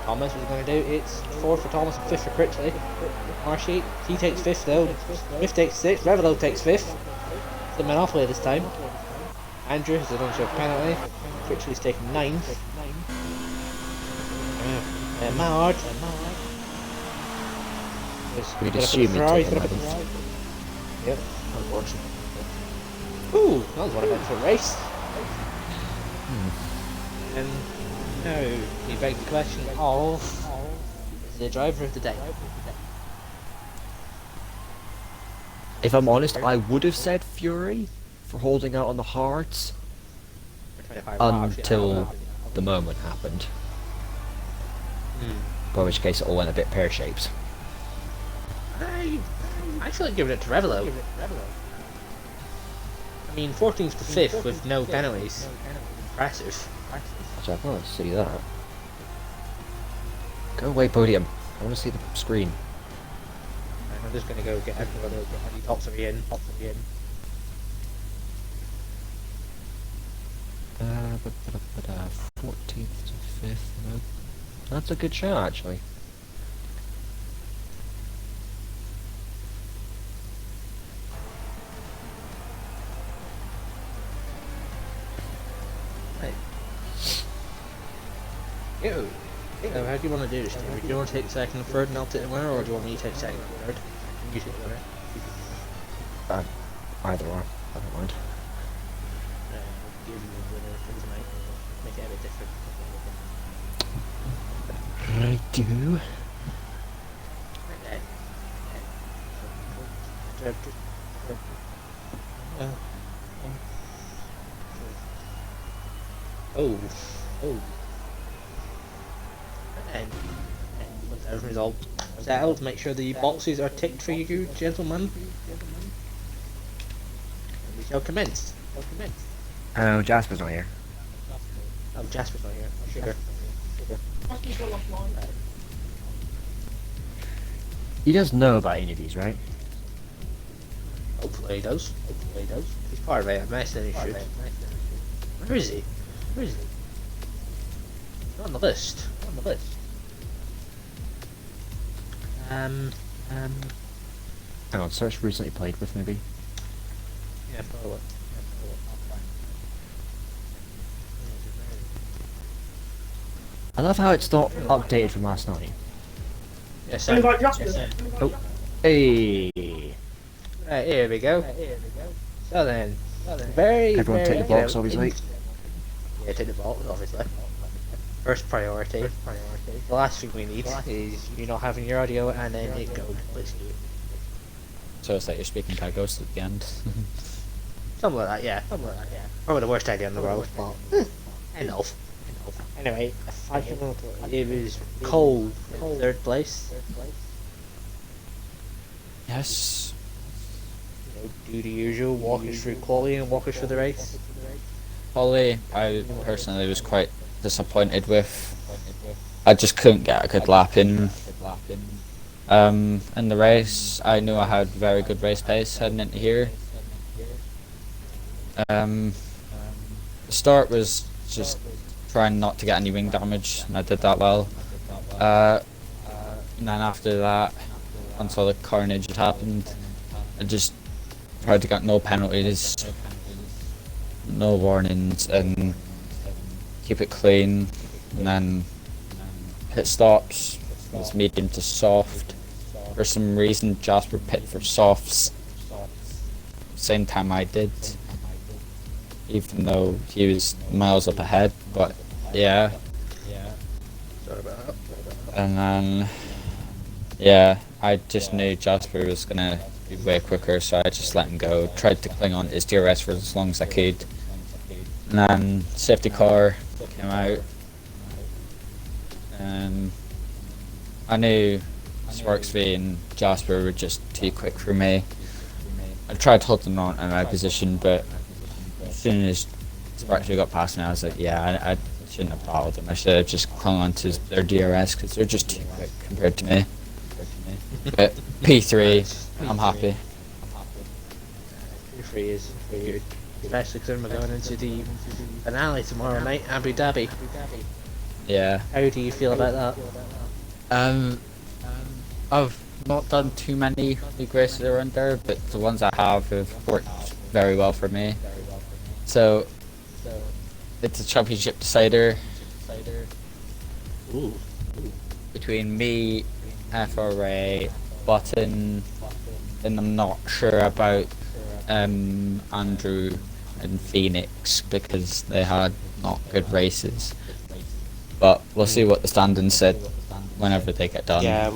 Thomas was going to do it's fourth for Thomas and fifth for Critchley. Marshy, he takes fifth though. Smith takes sixth. Revelo takes fifth. The Monopoly this time. Andrew has an unsure penalty. Critchley's taking ninth. Mallard. We'd assume he'd take 11th. Yep, unfortunately. Ooh, that was what I meant for a race. Now, you beg the question of the driver of the day. If I'm honest, I would have said Fury for holding out on the hards until the moment happened. By which case it all went a bit pear-shaped. I feel like giving it to Revelo. I mean, 14th to 5th with no penalties. Impressive. Actually, I want to see that. Go away, podium. I want to see the screen. And I'm just going to go get everyone the top 3 in. 14th to 5th. No. That's a good shot, actually. Yo. So how do you want to do this, Steve? Do you want to take second and third and I'll take the winner, or do you want me to take second and third? You take the winner. Either or. I don't mind. We'll give you the winner for tonight. Make it a bit different. I do. Oh. And once everything's all settled, make sure the boxes are ticked for you, gentlemen. And we shall commence. Oh, Jasper's not here. Oh, Jasper's not here. Sugar. He does know about any of these, right? Hopefully he does. He's part of AMS, then he should. Where is he? Not on the list. Hang on, search recently played with, maybe. Yeah, probably. I love how it's not updated from last night. Yes, Oh. Hey! Right, here we go. So then, very, Everyone very, take the box, obviously. Yeah, take the box, obviously. First priority. The last thing we need is you not having your audio and then it goes. Let's do it. So it's like you're speaking to a ghost at the end. Something like that, yeah. Probably the worst idea in the world, but enough. Anyway, it was Cole in third place. Yes. You know, do the usual, walk us through quality and walk us through the race. Holly, I personally was quite disappointed with. I just couldn't get a good lap in. In the race, I knew I had very good race pace heading into here. The start was just trying not to get any wing damage, and I did that well. And then after that, once all the carnage had happened, I just tried to get no penalties, no warnings, and keep it clean. And then pit stops was medium to soft. For some reason, Jasper pit for softs. Same time I did, even though he was miles up ahead. But yeah. Sorry about that. And then yeah, I just knew Jasper was gonna be way quicker, so I just let him go. Tried to cling on to his DRS for as long as I could. And then safety car came out. I knew Sparks V and Jasper were just too quick for me. I tried holding on in my position, but as soon as Spark should have got past me. I was like, yeah, I shouldn't have followed them. I should have just clung on to their DRS because they're just too quick compared to me. But P3, I'm happy. P3 is good, especially because we're going into the finale tomorrow night, Abu Dhabi. Yeah. How do you feel about that? I've not done too many league races around there, but the ones I have worked very well for me. So it's a championship decider. Ooh. Between me, FRA, Button, and I'm not sure about Andrew and Phoenix because they had not good races. But we'll see what the standings said whenever they get done. Yeah,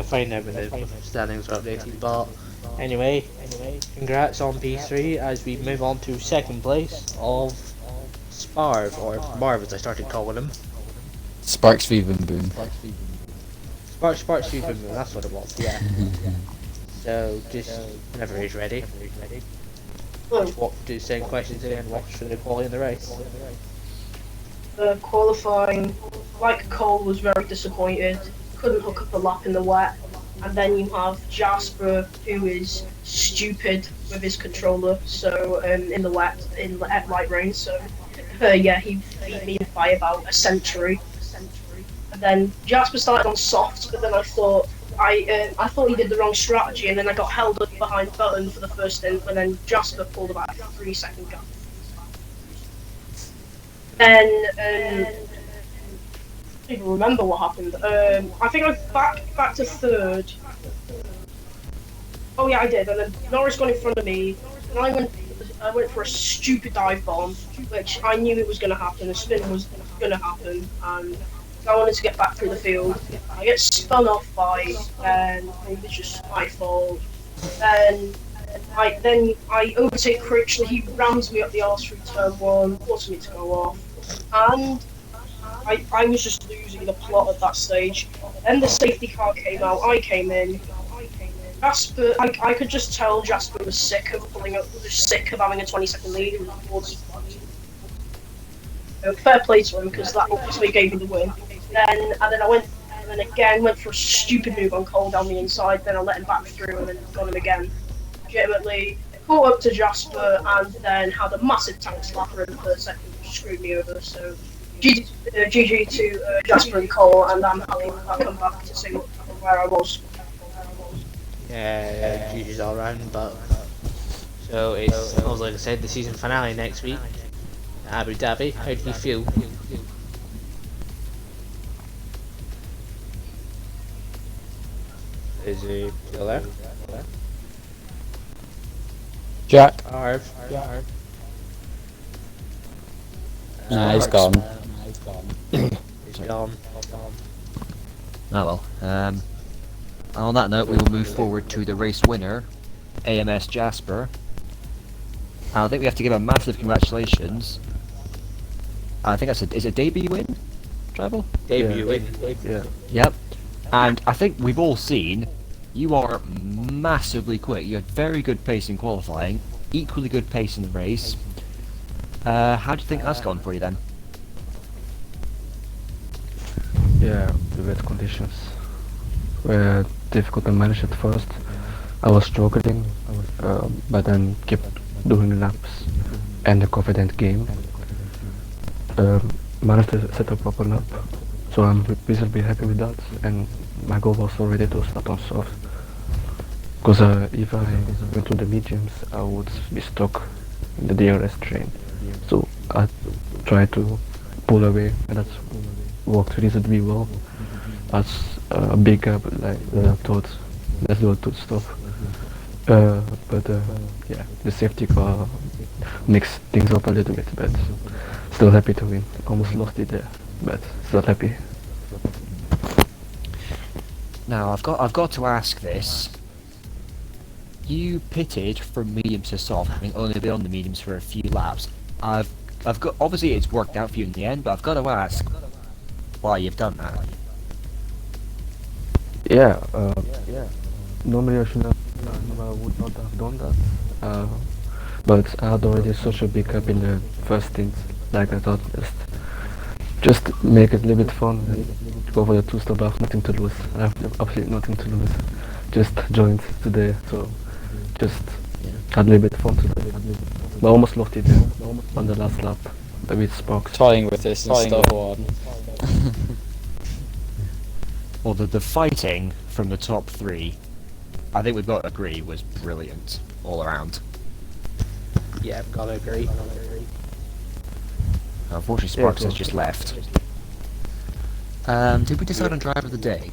find out when the standings are updated. But anyway, congrats on P3 as we move on to second place of Sparv, or Marv as I started calling him. Sparks Viva and Boom. Sparks Super Moon, that's what it was, yeah. So, just whenever he's ready. Just do the same questions again, watch for the quality in the race. Qualifying, like Cole, was very disappointed. Couldn't hook up a lap in the wet. And then you have Jasper, who is stupid with his controller. So in the wet, at light rain. So yeah, he beat me by about a century. And then Jasper started on softs, but then I thought he did the wrong strategy, and then I got held up behind Button for the first stint, and then Jasper pulled about a 3-second gap. Then I don't even remember what happened. I think I back to third. Oh yeah, I did. And then Norris got in front of me, and I went for a stupid dive bomb, which I knew it was going to happen. A spin was going to happen, and I wanted to get back through the field. I get spun off by, and it was just my fault. And I overtake Critchley. He rams me up the arse through turn 1, forces me to go off, and I was just losing the plot at that stage. Then the safety car came out. I came in. Jasper, I could just tell Jasper was sick of pulling up. Was sick of having a 20-second lead. Fair play to him because that obviously gave me the win. Then I went for a stupid move on Cole down the inside. Then I let him back through and then got him again. Legitimately caught up to Jasper and then had a massive tank slapper in the third second, which screwed me over. So GG to Jasper and Cole, and I'm happy with that comeback to see where I was. Yeah, GG's all round, but so it's like I said, the season finale next week, Abu Dhabi. How do you feel? Is he still there? Jack. Arv. Nah, he's gone. He's gone. Oh well. And on that note, we will move forward to the race winner, AMS Jasper. And I think we have to give a massive congratulations. I think that's is a debut win, Travel? Debut win. Yeah. Yep. And I think we've all seen you are massively quick. You had very good pace in qualifying, equally good pace in the race. How do you think that's gone for you then? Yeah, the wet conditions were difficult to manage at first. I was struggling, but then kept doing laps and a confident game. Managed to set a proper lap, so I'm reasonably happy with that. And my goal was already to start on soft, because if I went to the mediums, I would be stuck in the DRS train. So I tried to pull away, and that worked reasonably well. That's a big gap, like I thought. Let's do it to stop. But yeah, the safety car mixed things up a little bit, but still happy to win. Almost lost it there, but still happy. Now I've got to ask this. You pitted from mediums to soft, having only been on the mediums for a few laps. I've got, obviously it's worked out for you in the end, but I've got to ask why you've done that. Yeah, normally I would not have done that. But I had already such a big gap in the first stint, like I thought just make it a little bit fun and go for the 2 star. I have nothing to lose. I have absolutely nothing to lose. Just joined today, so just had a little bit of fun today. But I almost lost it on the last lap, a bit sparks. Toying with this and stuff. Well, the fighting from the top 3, I think we've got to agree, was brilliant all around. Yeah, gotta agree. Unfortunately, Sparks has just left. Did we decide on driver of the day?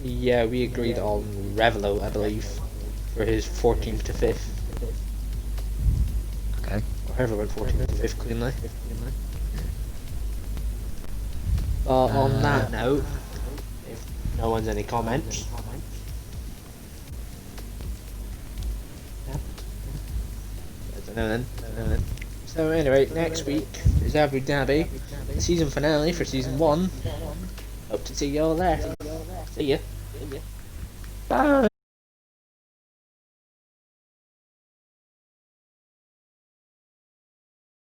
Yeah, we agreed on Revelo, I believe, for his 14th to 5th. Okay. Or whoever went 14th to 5th cleanly. On that note, if no one's any comments. I don't know then. So anyway, next week is Abu Dhabi, the season finale for season 1. Hope to see you all there. See ya. Bye.